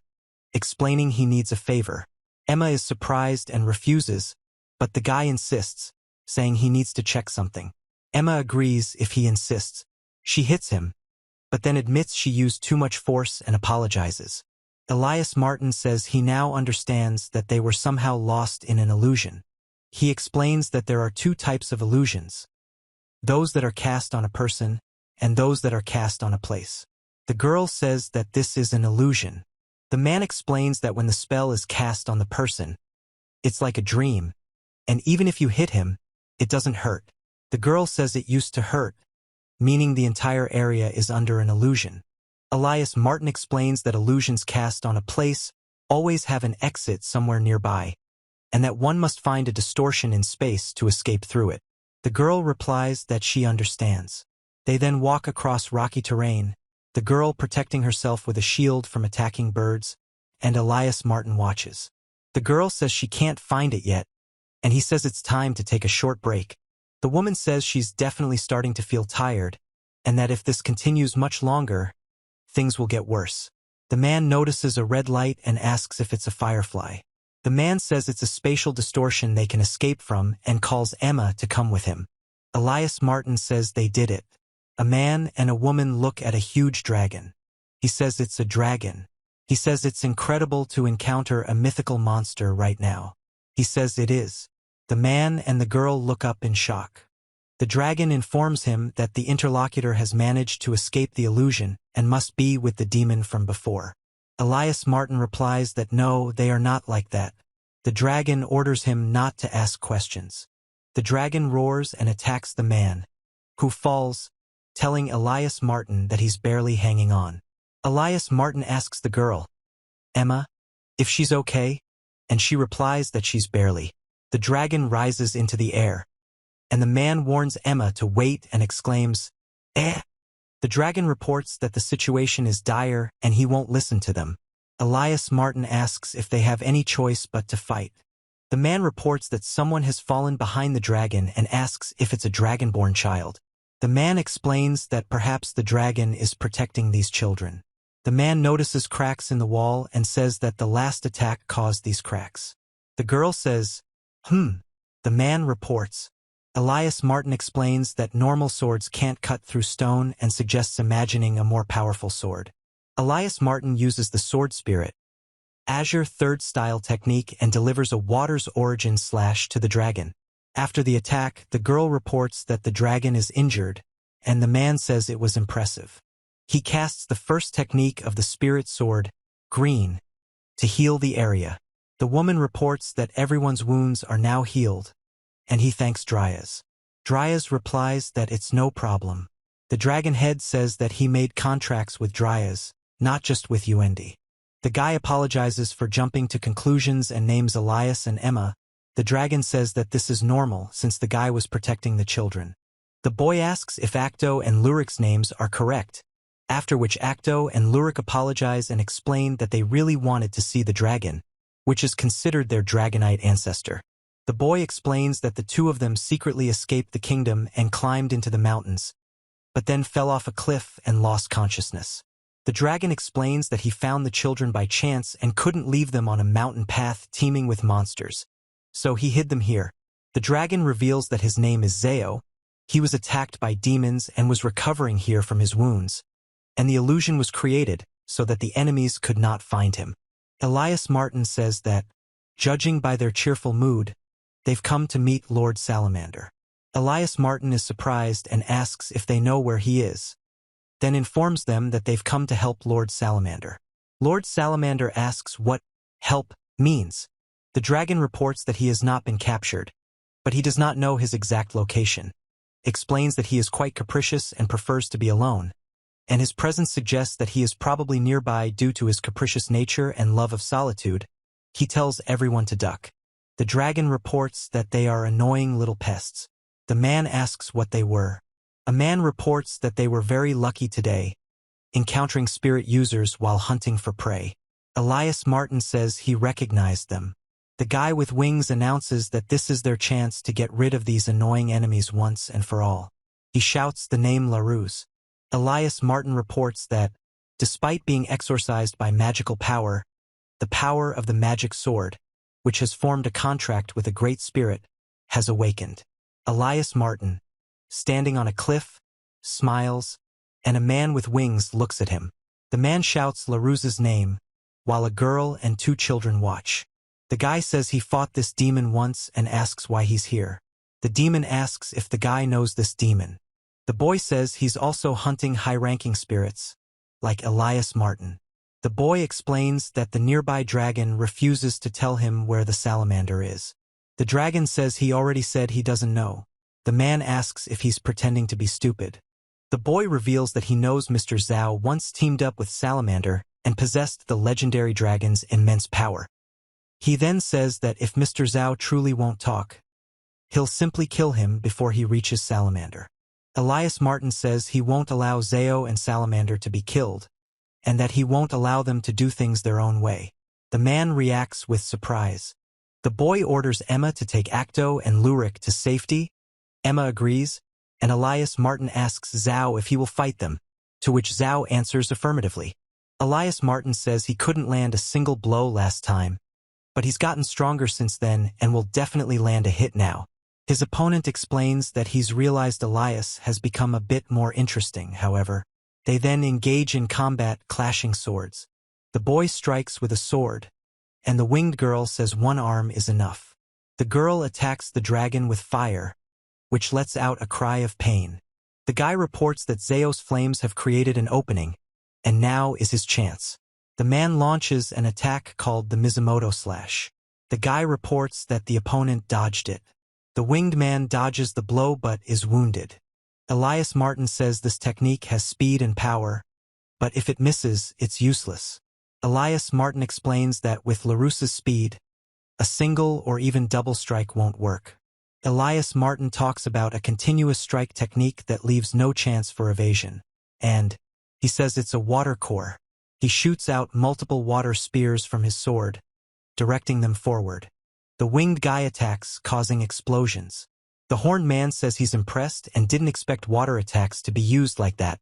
explaining he needs a favor. Emma is surprised and refuses, but the guy insists, saying he needs to check something. Emma agrees if he insists. She hits him, but then admits she used too much force and apologizes. Elias Martin says he now understands that they were somehow lost in an illusion. He explains that there are 2 types of illusions: those that are cast on a person, and those that are cast on a place. The girl says that this is an illusion. The man explains that when the spell is cast on the person, it's like a dream, and even if you hit him, it doesn't hurt. The girl says it used to hurt, meaning the entire area is under an illusion. Elias Martin explains that illusions cast on a place always have an exit somewhere nearby, and that one must find a distortion in space to escape through it. The girl replies that she understands. They then walk across rocky terrain, the girl protecting herself with a shield from attacking birds, and Elias Martin watches. The girl says she can't find it yet, and he says it's time to take a short break. The woman says she's definitely starting to feel tired, and that if this continues much longer, things will get worse. The man notices a red light and asks if it's a firefly. The man says it's a spatial distortion they can escape from and calls Emma to come with him. Elias Martin says they did it. A man and a woman look at a huge dragon. He says it's a dragon. He says it's incredible to encounter a mythical monster right now. He says it is. The man and the girl look up in shock. The dragon informs him that the interlocutor has managed to escape the illusion and must be with the demon from before. Elias Martin replies that no, they are not like that. The dragon orders him not to ask questions. The dragon roars and attacks the man, who falls, telling Elias Martin that he's barely hanging on. Elias Martin asks the girl, Emma, if she's okay, and she replies that she's barely. The dragon rises into the air, and the man warns Emma to wait and exclaims, Eh! The dragon reports that the situation is dire and he won't listen to them. Elias Martin asks if they have any choice but to fight. The man reports that someone has fallen behind the dragon and asks if it's a dragonborn child. The man explains that perhaps the dragon is protecting these children. The man notices cracks in the wall and says that the last attack caused these cracks. The girl says, The man reports. Elias Martin explains that normal swords can't cut through stone and suggests imagining a more powerful sword. Elias Martin uses the sword spirit, Azure third style technique, and delivers a water's origin slash to the dragon. After the attack, the girl reports that the dragon is injured, and the man says it was impressive. He casts the first technique of the spirit sword, green, to heal the area. The woman reports that everyone's wounds are now healed, and he thanks Dryas. Dryas replies that it's no problem. The dragon head says that he made contracts with Dryas, not just with Uendi. The guy apologizes for jumping to conclusions and names Elias and Emma. The dragon says that this is normal since the guy was protecting the children. The boy asks if Acto and Luric's names are correct, after which Acto and Luric apologize and explain that they really wanted to see the dragon, which is considered their dragonite ancestor. The boy explains that the two of them secretly escaped the kingdom and climbed into the mountains, but then fell off a cliff and lost consciousness. The dragon explains that he found the children by chance and couldn't leave them on a mountain path teeming with monsters, so he hid them here. The dragon reveals that his name is Zeo. He was attacked by demons and was recovering here from his wounds, and the illusion was created so that the enemies could not find him. Elias Martin says that, judging by their cheerful mood, they've come to meet Lord Salamander. Elias Martin is surprised and asks if they know where he is, then informs them that they've come to help Lord Salamander. Lord Salamander asks what help means. The dragon reports that he has not been captured, but he does not know his exact location, explains that he is quite capricious and prefers to be alone, and his presence suggests that he is probably nearby due to his capricious nature and love of solitude. He tells everyone to duck. The dragon reports that they are annoying little pests. The man asks what they were. A man reports that they were very lucky today, encountering spirit users while hunting for prey. Elias Martin says he recognized them. The guy with wings announces that this is their chance to get rid of these annoying enemies once and for all. He shouts the name LaRuse. Elias Martin reports that, despite being exorcised by magical power, the power of the magic sword, which has formed a contract with a great spirit, has awakened. Elias Martin, standing on a cliff, smiles, and a man with wings looks at him. The man shouts LaRuse's name, while a girl and two children watch. The guy says he fought this demon once and asks why he's here. The demon asks if the guy knows this demon. The boy says he's also hunting high-ranking spirits, like Elias Martin. The boy explains that the nearby dragon refuses to tell him where the salamander is. The dragon says he already said he doesn't know. The man asks if he's pretending to be stupid. The boy reveals that he knows Mr. Zhao once teamed up with Salamander and possessed the legendary dragon's immense power. He then says that if Mr. Zhao truly won't talk, he'll simply kill him before he reaches Salamander. Elias Martin says he won't allow Zhao and Salamander to be killed, and that he won't allow them to do things their own way. The man reacts with surprise. The boy orders Emma to take Acto and Lurik to safety. Emma agrees, and Elias Martin asks Zhao if he will fight them, to which Zhao answers affirmatively. Elias Martin says he couldn't land a single blow last time, but he's gotten stronger since then and will definitely land a hit now. His opponent explains that he's realized Elias has become a bit more interesting, however. They then engage in combat, clashing swords. The boy strikes with a sword, and the winged girl says one arm is enough. The girl attacks the dragon with fire, which lets out a cry of pain. The guy reports that Zhao's flames have created an opening, and now is his chance. The man launches an attack called the Mizumoto Slash. The guy reports that the opponent dodged it. The winged man dodges the blow but is wounded. Elias Martin says this technique has speed and power, but if it misses, it's useless. Elias Martin explains that with Larus's speed, a single or even double strike won't work. Elias Martin talks about a continuous strike technique that leaves no chance for evasion, and he says it's a water core. He shoots out multiple water spears from his sword, directing them forward. The winged guy attacks, causing explosions. The horned man says he's impressed and didn't expect water attacks to be used like that,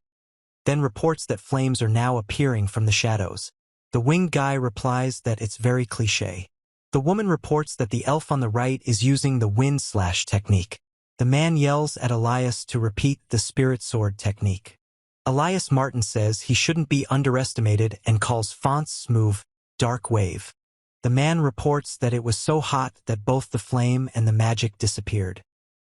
then reports that flames are now appearing from the shadows. The winged guy replies that it's very cliché. The woman reports that the elf on the right is using the wind slash technique. The man yells at Elias to repeat the spirit sword technique. Elias Martin says he shouldn't be underestimated and calls Fonts move dark wave. The man reports that it was so hot that both the flame and the magic disappeared.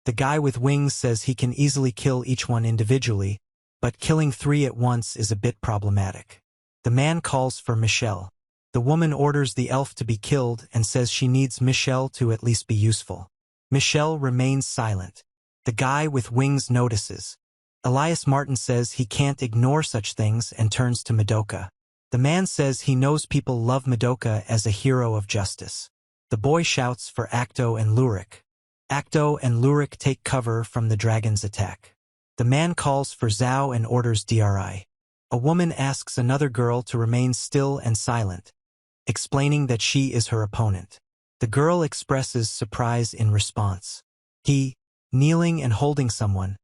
The guy with wings says he can easily kill each one individually, but killing 3 at once is a bit problematic. The man calls for Michelle. The woman orders the elf to be killed and says she needs Michelle to at least be useful. Michelle remains silent. The guy with wings notices. Elias Martin says he can't ignore such things and turns to Madoka. The man says he knows people love Madoka as a hero of justice. The boy shouts for Acto and Lurik. Acto and Lurik take cover from the dragon's attack. The man calls for Zhao and orders DRI. A woman asks another girl to remain still and silent, explaining that she is her opponent. The girl expresses surprise in response. He, kneeling and holding someone,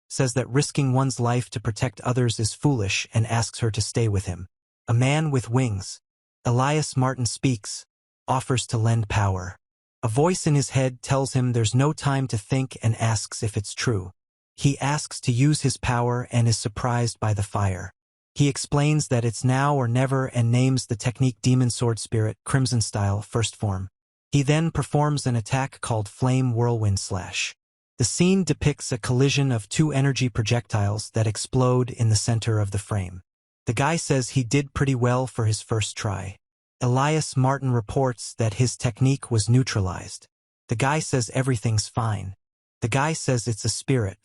says that risking one's life to protect others is foolish and asks her to stay with him. A man with wings, Elias Martin speaks, offers to lend power. A voice in his head tells him there's no time to think and asks if it's true. He asks to use his power and is surprised by the fire. He explains that it's now or never and names the technique Demon Sword Spirit, Crimson Style, first form. He then performs an attack called Flame Whirlwind Slash. The scene depicts a collision of 2 energy projectiles that explode in the center of the frame. The guy says he did pretty well for his first try. Elias Martin reports that his technique was neutralized. The guy says everything's fine. The guy says it's a spirit.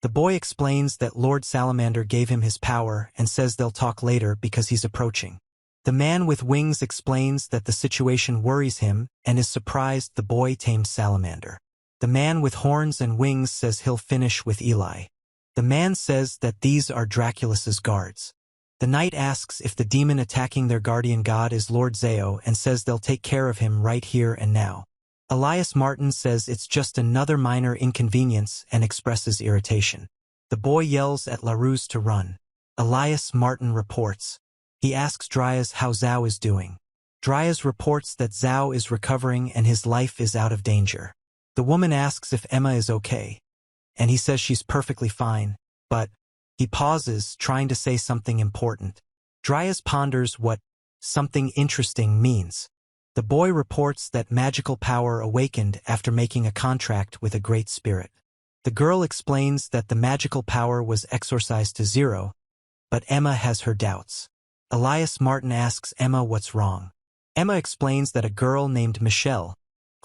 The boy explains that Lord Salamander gave him his power and says they'll talk later because he's approaching. The man with wings explains that the situation worries him and is surprised the boy tamed Salamander. The man with horns and wings says he'll finish with Eli. The man says that these are Draculus's guards. The knight asks if the demon attacking their guardian god is Lord Zhao and says they'll take care of him right here and now. Elias Martin says it's just another minor inconvenience and expresses irritation. The boy yells at LaRuse to run. Elias Martin reports. He asks Dryas how Zhao is doing. Dryas reports that Zhao is recovering and his life is out of danger. The woman asks if Emma is okay, and he says she's perfectly fine, but he pauses, trying to say something important. Dryas ponders what something interesting means. The boy reports that magical power awakened after making a contract with a great spirit. The girl explains that the magical power was exorcised to 0, but Emma has her doubts. Elias Martin asks Emma what's wrong. Emma explains that a girl named Michelle,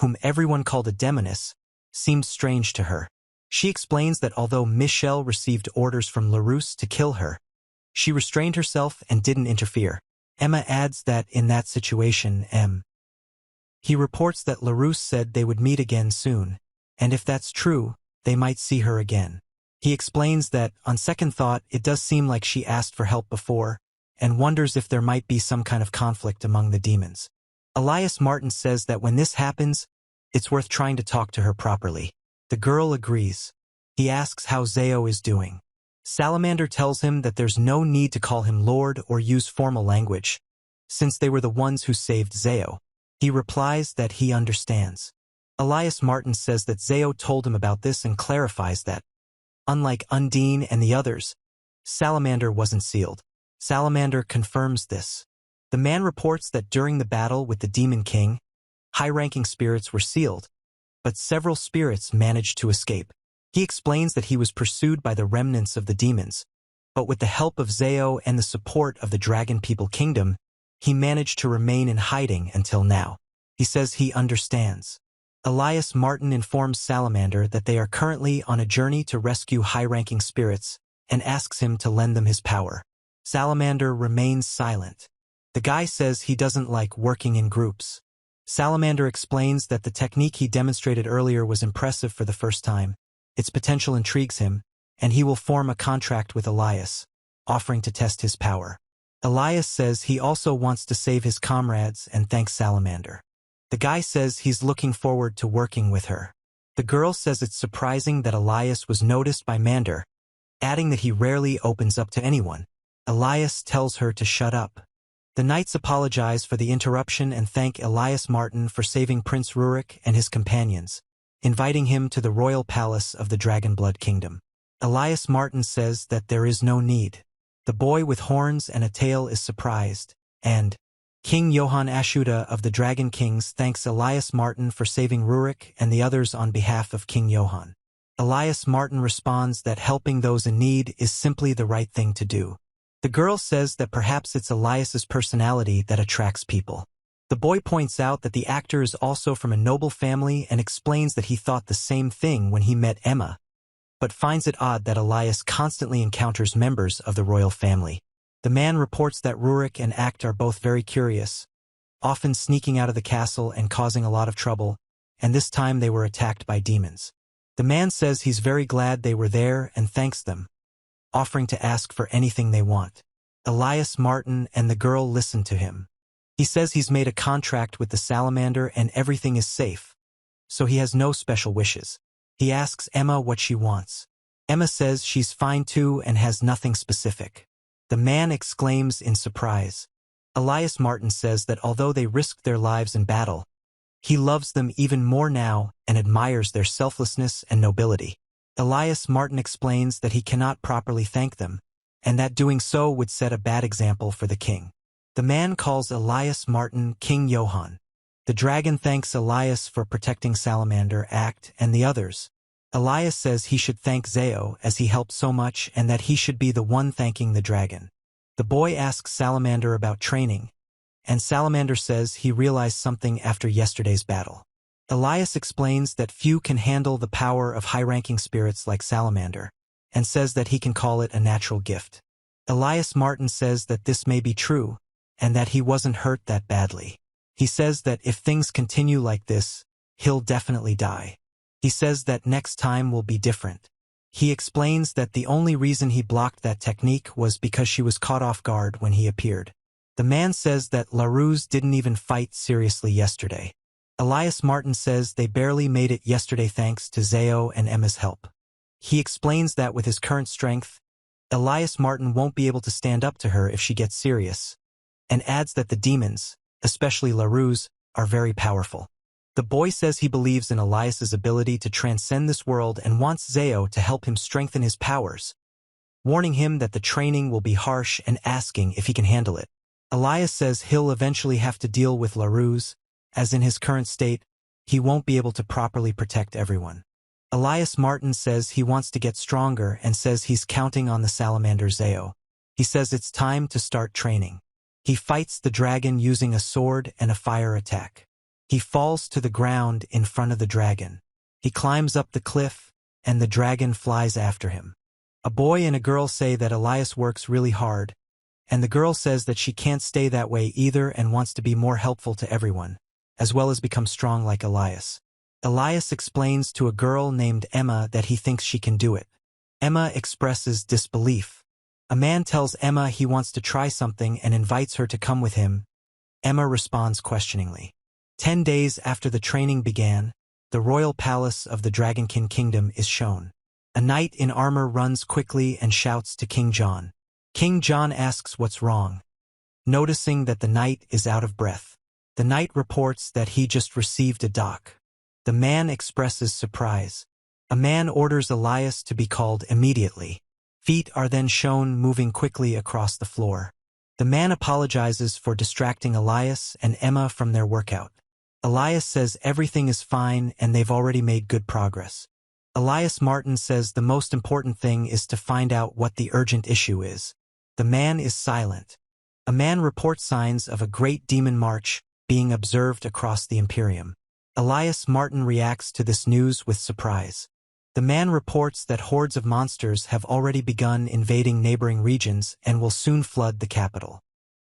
whom everyone called a demoness, seemed strange to her. She explains that although Michelle received orders from LaRousse to kill her, she restrained herself and didn't interfere. Emma adds that in that situation, he reports that LaRousse said they would meet again soon, and if that's true, they might see her again. He explains that, on second thought, it does seem like she asked for help before, and wonders if there might be some kind of conflict among the demons. Elias Martin says that when this happens, it's worth trying to talk to her properly. The girl agrees. He asks how Zeo is doing. Salamander tells him that there's no need to call him Lord or use formal language, since they were the ones who saved Zeo. He replies that he understands. Elias Martin says that Zeo told him about this and clarifies that, unlike Undine and the others, Salamander wasn't sealed. Salamander confirms this. The man reports that during the battle with the Demon King, high-ranking spirits were sealed, but several spirits managed to escape. He explains that he was pursued by the remnants of the demons, but with the help of Zeo and the support of the Dragon People Kingdom, he managed to remain in hiding until now. He says he understands. Elias Martin informs Salamander that they are currently on a journey to rescue high-ranking spirits and asks him to lend them his power. Salamander remains silent. The guy says he doesn't like working in groups. Salamander explains that the technique he demonstrated earlier was impressive for the first time. Its potential intrigues him, and he will form a contract with Elias, offering to test his power. Elias says he also wants to save his comrades and thanks Salamander. The guy says he's looking forward to working with her. The girl says it's surprising that Elias was noticed by Mander, adding that he rarely opens up to anyone. Elias tells her to shut up. The knights apologize for the interruption and thank Elias Martin for saving Prince Rurik and his companions, inviting him to the royal palace of the Dragonblood Kingdom. Elias Martin says that there is no need. The boy with horns and a tail is surprised, and King Johann Ashuda of the Dragon Kings thanks Elias Martin for saving Rurik and the others on behalf of King Johann. Elias Martin responds that helping those in need is simply the right thing to do. The girl says that perhaps it's Elias's personality that attracts people. The boy points out that the actor is also from a noble family and explains that he thought the same thing when he met Emma, but finds it odd that Elias constantly encounters members of the royal family. The man reports that Rurik and Act are both very curious, often sneaking out of the castle and causing a lot of trouble, and this time they were attacked by demons. The man says he's very glad they were there and thanks them, offering to ask for anything they want. Elias Martin and the girl listen to him. He says he's made a contract with the salamander and everything is safe, so he has no special wishes. He asks Emma what she wants. Emma says she's fine too and has nothing specific. The man exclaims in surprise. Elias Martin says that although they risked their lives in battle, he loves them even more now and admires their selflessness and nobility. Elias Martin explains that he cannot properly thank them, and that doing so would set a bad example for the king. The man calls Elias Martin King Johann. The dragon thanks Elias for protecting Salamander, Act, and the others. Elias says he should thank Zeo as he helped so much and that he should be the one thanking the dragon. The boy asks Salamander about training, and Salamander says he realized something after yesterday's battle. Elias explains that few can handle the power of high-ranking spirits like Salamander, and says that he can call it a natural gift. Elias Martin says that this may be true, and that he wasn't hurt that badly. He says that if things continue like this, he'll definitely die. He says that next time will be different. He explains that the only reason he blocked that technique was because she was caught off guard when he appeared. The man says that LaRousse didn't even fight seriously yesterday. Elias Martin says they barely made it yesterday thanks to Zeo and Emma's help. He explains that with his current strength, Elias Martin won't be able to stand up to her if she gets serious, and adds that the demons, especially LaRousse, are very powerful. The boy says he believes in Elias's ability to transcend this world and wants Zeo to help him strengthen his powers, warning him that the training will be harsh and asking if he can handle it. Elias says he'll eventually have to deal with LaRousse, as in his current state, he won't be able to properly protect everyone. Elias Martin says he wants to get stronger and says he's counting on the salamander Zeo. He says it's time to start training. He fights the dragon using a sword and a fire attack. He falls to the ground in front of the dragon. He climbs up the cliff, and the dragon flies after him. A boy and a girl say that Elias works really hard, and the girl says that she can't stay that way either and wants to be more helpful to everyone, as well as become strong like Elias. Elias explains to a girl named Emma that he thinks she can do it. Emma expresses disbelief. A man tells Emma he wants to try something and invites her to come with him. Emma responds questioningly. 10 days after the training began, the royal palace of the Dragonkin Kingdom is shown. A knight in armor runs quickly and shouts to King John. King John asks what's wrong. Noticing that the knight is out of breath, the knight reports that he just received a dock. The man expresses surprise. A man orders Elias to be called immediately. Feet are then shown moving quickly across the floor. The man apologizes for distracting Elias and Emma from their workout. Elias says everything is fine and they've already made good progress. Elias Martin says the most important thing is to find out what the urgent issue is. The man is silent. A man reports signs of a great demon march being observed across the Imperium. Elias Martin reacts to this news with surprise. The man reports that hordes of monsters have already begun invading neighboring regions and will soon flood the capital.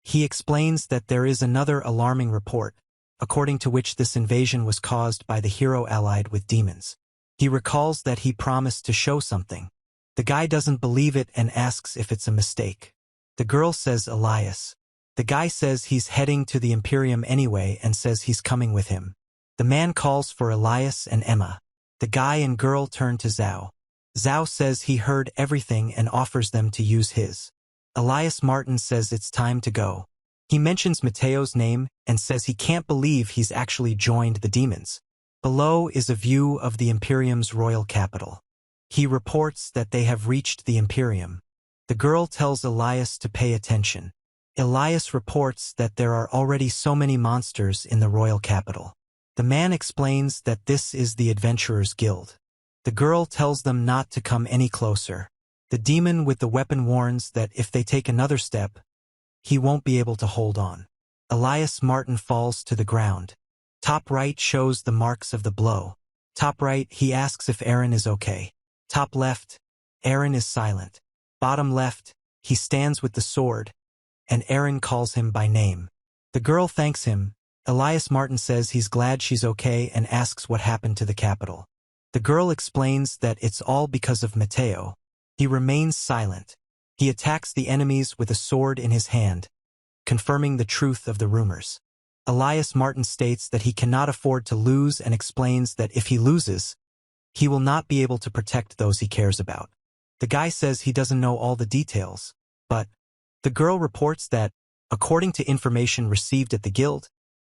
He explains that there is another alarming report, according to which this invasion was caused by the hero allied with demons. He recalls that he promised to show something. The guy doesn't believe it and asks if it's a mistake. The girl says Elias. The guy says he's heading to the Imperium anyway and says he's coming with him. The man calls for Elias and Emma. The guy and girl turn to Zhao. Zhao says he heard everything and offers them to use his. Elias Martin says it's time to go. He mentions Mateo's name and says he can't believe he's actually joined the demons. Below is a view of the Imperium's royal capital. He reports that they have reached the Imperium. The girl tells Elias to pay attention. Elias reports that there are already so many monsters in the royal capital. The man explains that this is the Adventurers Guild. The girl tells them not to come any closer. The demon with the weapon warns that if they take another step, he won't be able to hold on. Elias Martin falls to the ground. Top right shows the marks of the blow. Top right, he asks if Aaron is okay. Top left, Aaron is silent. Bottom left, he stands with the sword, and Aaron calls him by name. The girl thanks him. Elias Martin says he's glad she's okay and asks what happened to the capital. The girl explains that it's all because of Mateo. He remains silent. He attacks the enemies with a sword in his hand, confirming the truth of the rumors. Elias Martin states that he cannot afford to lose and explains that if he loses, he will not be able to protect those he cares about. The guy says he doesn't know all the details, but the girl reports that, according to information received at the guild,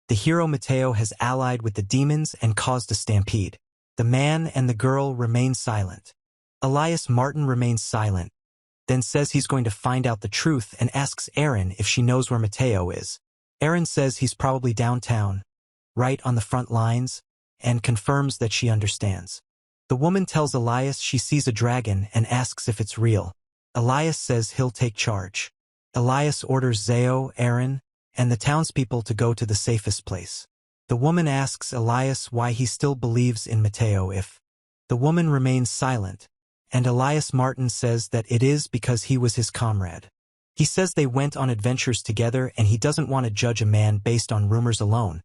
the hero Mateo has allied with the demons and caused a stampede. The man and the girl remain silent. Elias Martin remains silent, then says he's going to find out the truth and asks Aaron if she knows where Mateo is. Aaron says he's probably downtown, right on the front lines, and confirms that she understands. The woman tells Elias she sees a dragon and asks if it's real. Elias says he'll take charge. Elias orders Zao, Aaron, and the townspeople to go to the safest place. The woman asks Elias why he still believes in Mateo if. The woman remains silent, and Elias Martin says that it is because he was his comrade. He says they went on adventures together and he doesn't want to judge a man based on rumors alone.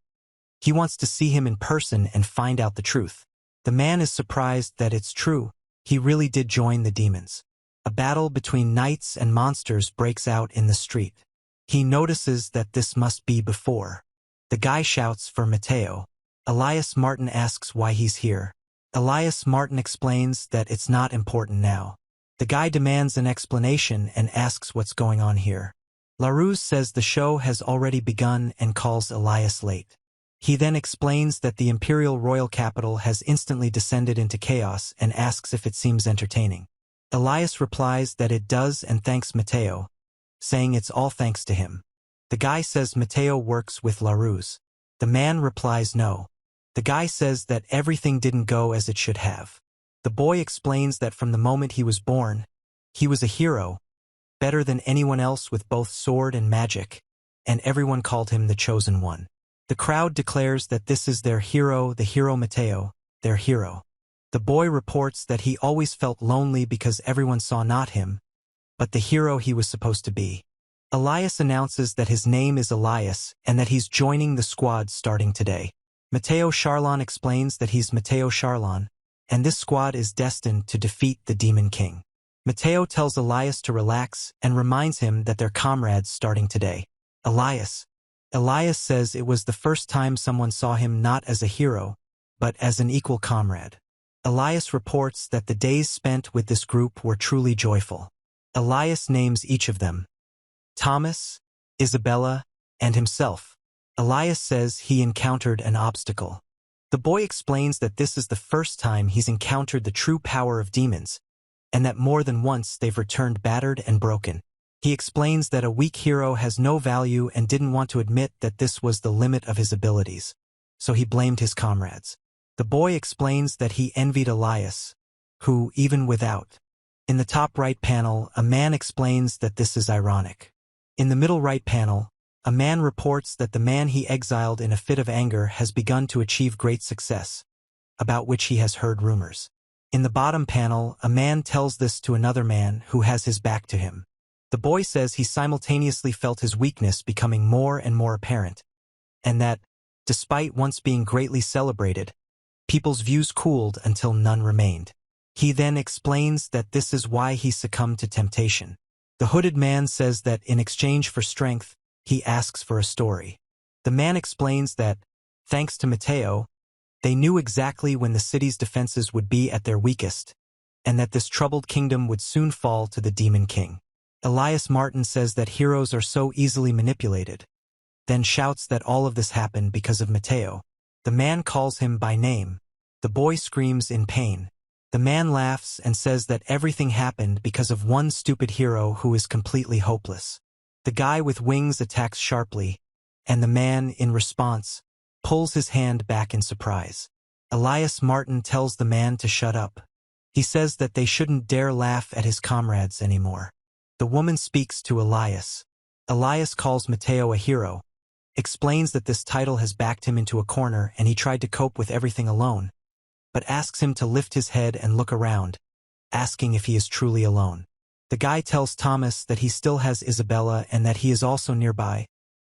He wants to see him in person and find out the truth. The man is surprised that it's true. He really did join the demons. A battle between knights and monsters breaks out in the street. He notices that this must be before. The guy shouts for Mateo. Elias Martin asks why he's here. Elias Martin explains that it's not important now. The guy demands an explanation and asks what's going on here. LaRue says the show has already begun and calls Elias late. He then explains that the Imperial Royal Capital has instantly descended into chaos and asks if it seems entertaining. Elias replies that it does and thanks Mateo, saying it's all thanks to him. The guy says Mateo works with LaRue's. The man replies no. The guy says that everything didn't go as it should have. The boy explains that from the moment he was born, he was a hero, better than anyone else with both sword and magic, and everyone called him the Chosen One. The crowd declares that this is their hero, the hero Matteo, their hero. The boy reports that he always felt lonely because everyone saw not him, but the hero he was supposed to be. Elias announces that his name is Elias and that he's joining the squad starting today. Matteo Charlon explains that he's Matteo Charlon, and this squad is destined to defeat the Demon King. Matteo tells Elias to relax and reminds him that they're comrades starting today. Elias says it was the first time someone saw him not as a hero, but as an equal comrade. Elias reports that the days spent with this group were truly joyful. Elias names each of them: Thomas, Isabella, and himself. Elias says he encountered an obstacle. The boy explains that this is the first time he's encountered the true power of demons, and that more than once they've returned battered and broken. He explains that a weak hero has no value and didn't want to admit that this was the limit of his abilities, so he blamed his comrades. The boy explains that he envied Elias, who, even without. In the top right panel, a man explains that this is ironic. In the middle right panel, a man reports that the man he exiled in a fit of anger has begun to achieve great success, about which he has heard rumors. In the bottom panel, a man tells this to another man who has his back to him. The boy says he simultaneously felt his weakness becoming more and more apparent, and that, despite once being greatly celebrated, people's views cooled until none remained. He then explains that this is why he succumbed to temptation. The hooded man says that in exchange for strength, he asks for a story. The man explains that, thanks to Matteo, they knew exactly when the city's defenses would be at their weakest, and that this troubled kingdom would soon fall to the Demon King. Elias Martin says that heroes are so easily manipulated, then shouts that all of this happened because of Matteo. The man calls him by name. The boy screams in pain. The man laughs and says that everything happened because of one stupid hero who is completely hopeless. The guy with wings attacks sharply, and the man, in response, pulls his hand back in surprise. Elias Martin tells the man to shut up. He says that they shouldn't dare laugh at his comrades anymore. The woman speaks to Elias. Elias calls Matteo a hero, explains that this title has backed him into a corner and he tried to cope with everything alone, but asks him to lift his head and look around, asking if he is truly alone. The guy tells Thomas that he still has Isabella and that he is also nearby.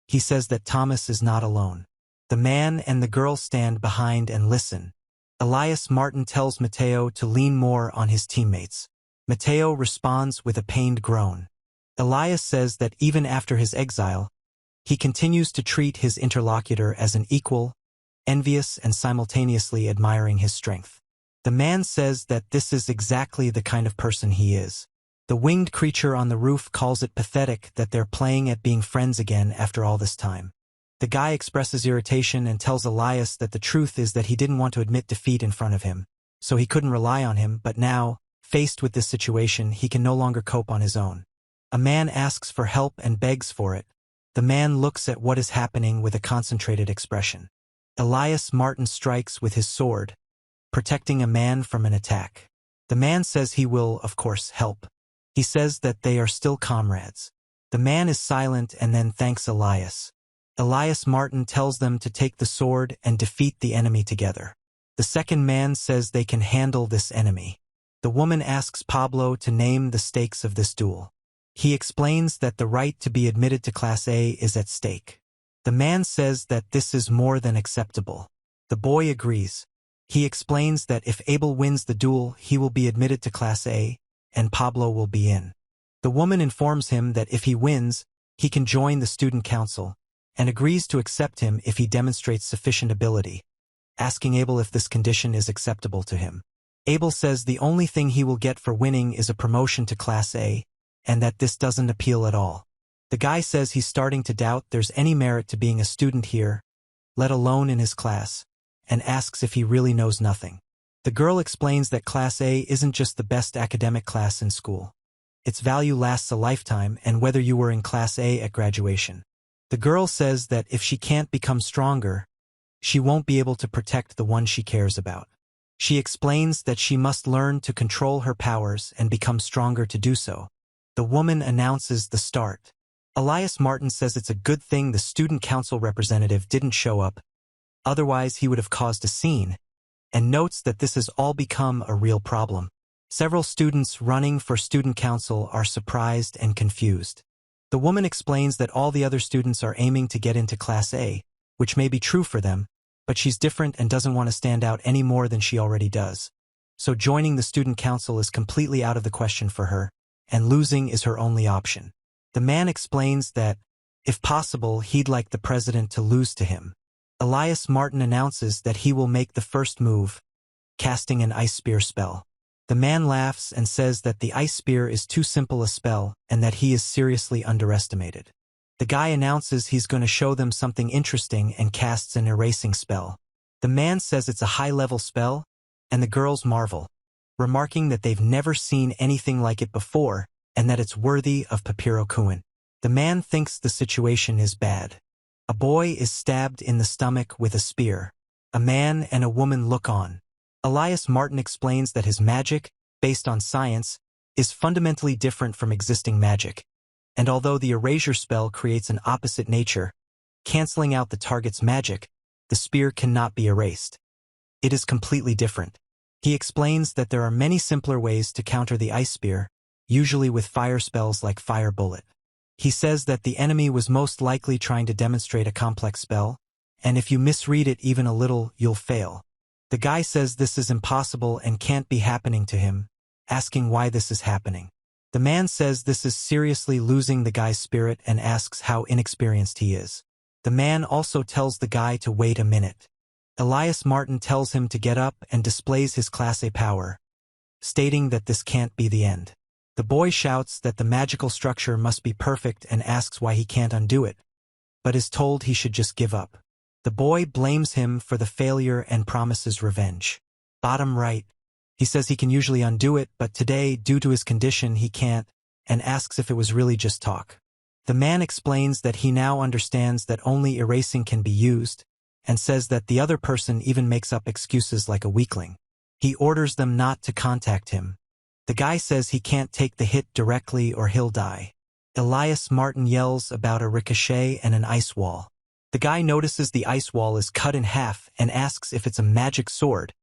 He says that Thomas is not alone. The man and the girl stand behind and listen. Elias Martin tells Matteo to lean more on his teammates. Matteo responds with a pained groan. Elias says that even after his exile, he continues to treat his interlocutor as an equal, envious and simultaneously admiring his strength. The man says that this is exactly the kind of person he is. The winged creature on the roof calls it pathetic that they're playing at being friends again after all this time. The guy expresses irritation and tells Elias that the truth is that he didn't want to admit defeat in front of him, so he couldn't rely on him, but now, faced with this situation, he can no longer cope on his own. A man asks for help and begs for it. The man looks at what is happening with a concentrated expression. Elias Martin strikes with his sword, protecting a man from an attack. The man says he will, of course, help. He says that they are still comrades. The man is silent and then thanks Elias. Elias Martin tells them to take the sword and defeat the enemy together. The second man says they can handle this enemy. The woman asks Pablo to name the stakes of this duel. He explains that the right to be admitted to Class A is at stake. The man says that this is more than acceptable. The boy agrees. He explains that if Abel wins the duel, he will be admitted to Class A, and Pablo will be in. The woman informs him that if he wins, he can join the student council, and agrees to accept him if he demonstrates sufficient ability, asking Abel if this condition is acceptable to him. Abel says the only thing he will get for winning is a promotion to Class A, and that this doesn't appeal at all. The guy says he's starting to doubt there's any merit to being a student here, let alone in his class, and asks if he really knows nothing. The girl explains that Class A isn't just the best academic class in school. Its value lasts a lifetime, and whether you were in Class A at graduation. The girl says that if she can't become stronger, she won't be able to protect the one she cares about. She explains that she must learn to control her powers and become stronger to do so, The woman announces the start. Elias Martin says it's a good thing the student council representative didn't show up, otherwise he would have caused a scene, and notes that this has all become a real problem. Several students running for student council are surprised and confused. The woman explains that all the other students are aiming to get into Class A, which may be true for them, but she's different and doesn't want to stand out any more than she already does. So joining the student council is completely out of the question for her, and losing is her only option. The man explains that, if possible, he'd like the president to lose to him. Elias Martin announces that he will make the first move, casting an ice spear spell. The man laughs and says that the ice spear is too simple a spell and that he is seriously underestimated. The guy announces he's going to show them something interesting and casts an erasing spell. The man says it's a high-level spell, and the girls marvel, remarking that they've never seen anything like it before and that it's worthy of Papyro-kun. The man thinks the situation is bad. A boy is stabbed in the stomach with a spear. A man and a woman look on. Elias Martin explains that his magic, based on science, is fundamentally different from existing magic, and although the erasure spell creates an opposite nature, canceling out the target's magic, the spear cannot be erased. It is completely different. He explains that there are many simpler ways to counter the ice spear, usually with fire spells like Fire Bullet. He says that the enemy was most likely trying to demonstrate a complex spell, and if you misread it even a little, you'll fail. The guy says this is impossible and can't be happening to him, asking why this is happening. The man says this is seriously losing the guy's spirit and asks how inexperienced he is. The man also tells the guy to wait a minute. Elias Martin tells him to get up and displays his Class A power, stating that this can't be the end. The boy shouts that the magical structure must be perfect and asks why he can't undo it, but is told he should just give up. The boy blames him for the failure and promises revenge. Bottom right. He says he can usually undo it, but today, due to his condition, he can't, and asks if it was really just talk. The man explains that he now understands that only erasing can be used, and says that the other person even makes up excuses like a weakling. He orders them not to contact him. The guy says he can't take the hit directly or he'll die. Elias Martin yells about a ricochet and an ice wall. The guy notices the ice wall is cut in half and asks if it's a magic sword,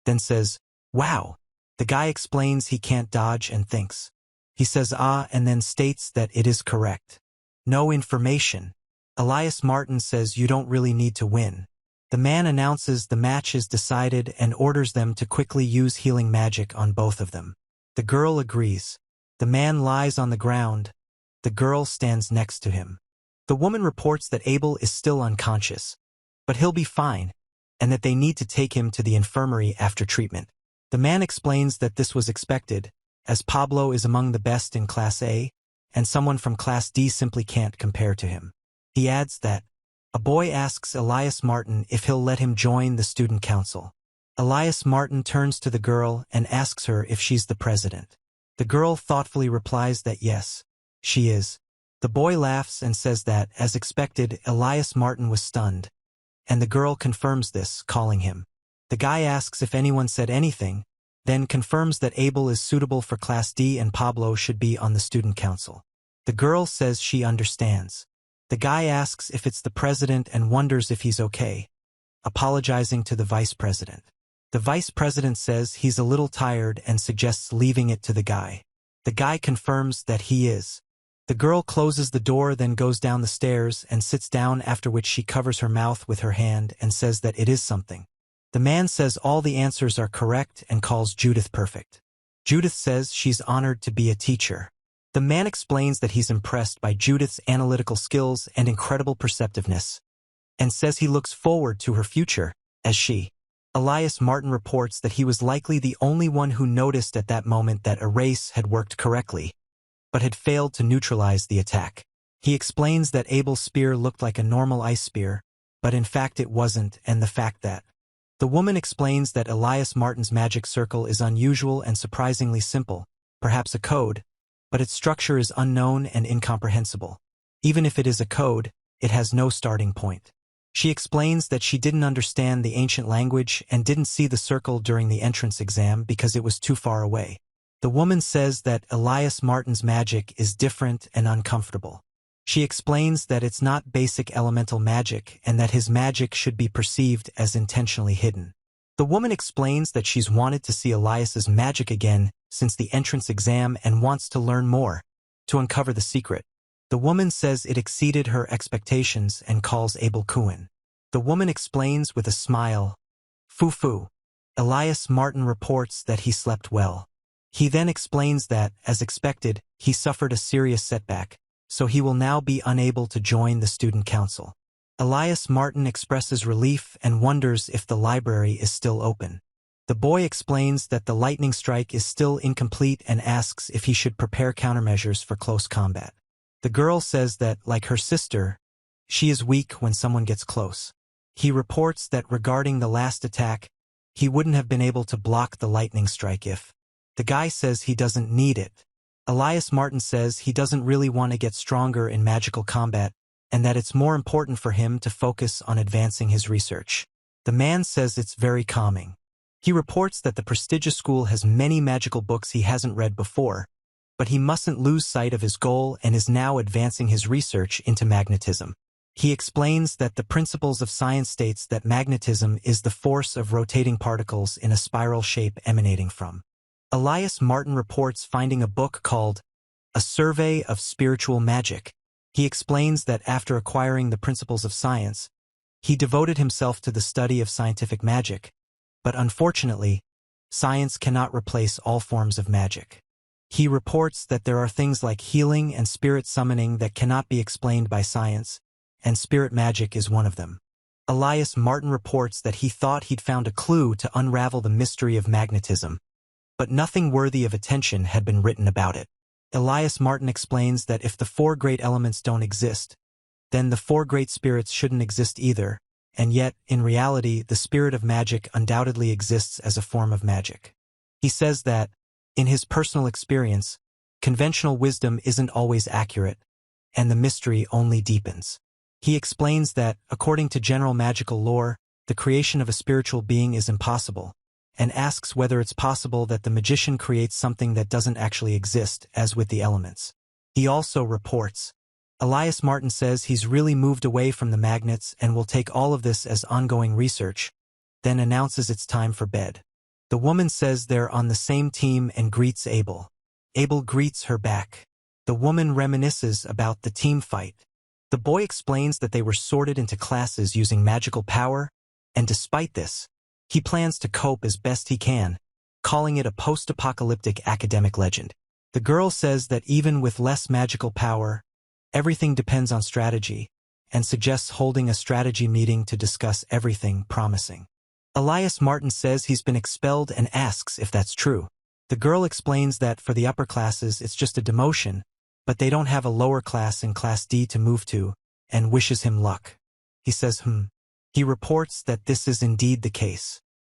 then says, "Wow." The guy explains he can't dodge and thinks. He says and then states that it is correct. No information. Elias Martin says you don't really need to win. The man announces the match is decided and orders them to quickly use healing magic on both of them. The girl agrees. The man lies on the ground. The girl stands next to him. The woman reports that Abel is still unconscious, but he'll be fine, and that they need to take him to the infirmary after treatment. The man explains that this was expected, as Pablo is among the best in Class A, and someone from Class D simply can't compare to him. He adds that a boy asks Elias Martin if he'll let him join the student council. Elias Martin turns to the girl and asks her if she's the president. The girl thoughtfully replies that yes, she is. The boy laughs and says that, as expected, Elias Martin was stunned, and the girl confirms this, calling him. The guy asks if anyone said anything, then confirms that Abel is suitable for Class D and Pablo should be on the student council. The girl says she understands. The guy asks if it's the president and wonders if he's okay, apologizing to the vice president. The vice president says he's a little tired and suggests leaving it to the guy. The guy confirms that he is. The girl closes the door, then goes down the stairs and sits down, after which she covers her mouth with her hand and says that it is something. The man says all the answers are correct and calls Judith perfect. Judith says she's honored to be a teacher. The man explains that he's impressed by Judith's analytical skills and incredible perceptiveness, and says he looks forward to her future, as she. Elias Martin reports that he was likely the only one who noticed at that moment that erase had worked correctly, but had failed to neutralize the attack. He explains that Abel's spear looked like a normal ice spear, but in fact it wasn't, and the fact that. The woman explains that Elias Martin's magic circle is unusual and surprisingly simple, perhaps a code, but its structure is unknown and incomprehensible. Even if it is a code, it has no starting point. She explains that she didn't understand the ancient language and didn't see the circle during the entrance exam because it was too far away. The woman says that Elias Martin's magic is different and uncomfortable. She explains that it's not basic elemental magic and that his magic should be perceived as intentionally hidden. The woman explains that she's wanted to see Elias's magic again since the entrance exam and wants to learn more, to uncover the secret. The woman says it exceeded her expectations and calls Abel Kuhn. The woman explains with a smile, "Foo-foo." Elias Martin reports that he slept well. He then explains that, as expected, he suffered a serious setback, so he will now be unable to join the student council. Elias Martin expresses relief and wonders if the library is still open. The boy explains that the lightning strike is still incomplete and asks if he should prepare countermeasures for close combat. The girl says that, like her sister, she is weak when someone gets close. He reports that regarding the last attack, he wouldn't have been able to block the lightning strike if. The guy says he doesn't need it. Elias Martin says he doesn't really want to get stronger in magical combat, and that it's more important for him to focus on advancing his research. The man says it's very calming. He reports that the prestigious school has many magical books he hasn't read before, but he mustn't lose sight of his goal and is now advancing his research into magnetism. He explains that the principles of science states that magnetism is the force of rotating particles in a spiral shape emanating from. Elias Martin reports finding a book called A Survey of Spiritual Magic. He explains that after acquiring the principles of science, he devoted himself to the study of scientific magic, but unfortunately, science cannot replace all forms of magic. He reports that there are things like healing and spirit summoning that cannot be explained by science, and spirit magic is one of them. Elias Martin reports that he thought he'd found a clue to unravel the mystery of magnetism, but nothing worthy of attention had been written about it. Elias Martin explains that if the four great elements don't exist, then the four great spirits shouldn't exist either, and yet, in reality, the spirit of magic undoubtedly exists as a form of magic. He says that, in his personal experience, conventional wisdom isn't always accurate, and the mystery only deepens. He explains that, according to general magical lore, the creation of a spiritual being is impossible, and asks whether it's possible that the magician creates something that doesn't actually exist, as with the elements. He also reports, Elias Martin says he's really moved away from the magnets and will take all of this as ongoing research, then announces it's time for bed. The woman says they're on the same team and greets Abel. Abel greets her back. The woman reminisces about the team fight. The boy explains that they were sorted into classes using magical power, and despite this, he plans to cope as best he can, calling it a post-apocalyptic academic legend. The girl says that even with less magical power, everything depends on strategy, and suggests holding a strategy meeting to discuss everything promising. Elias Martin says he's been expelled and asks if that's true. The girl explains that for the upper classes it's just a demotion, but they don't have a lower class in Class D to move to, and wishes him luck. He says He reports that this is indeed the case.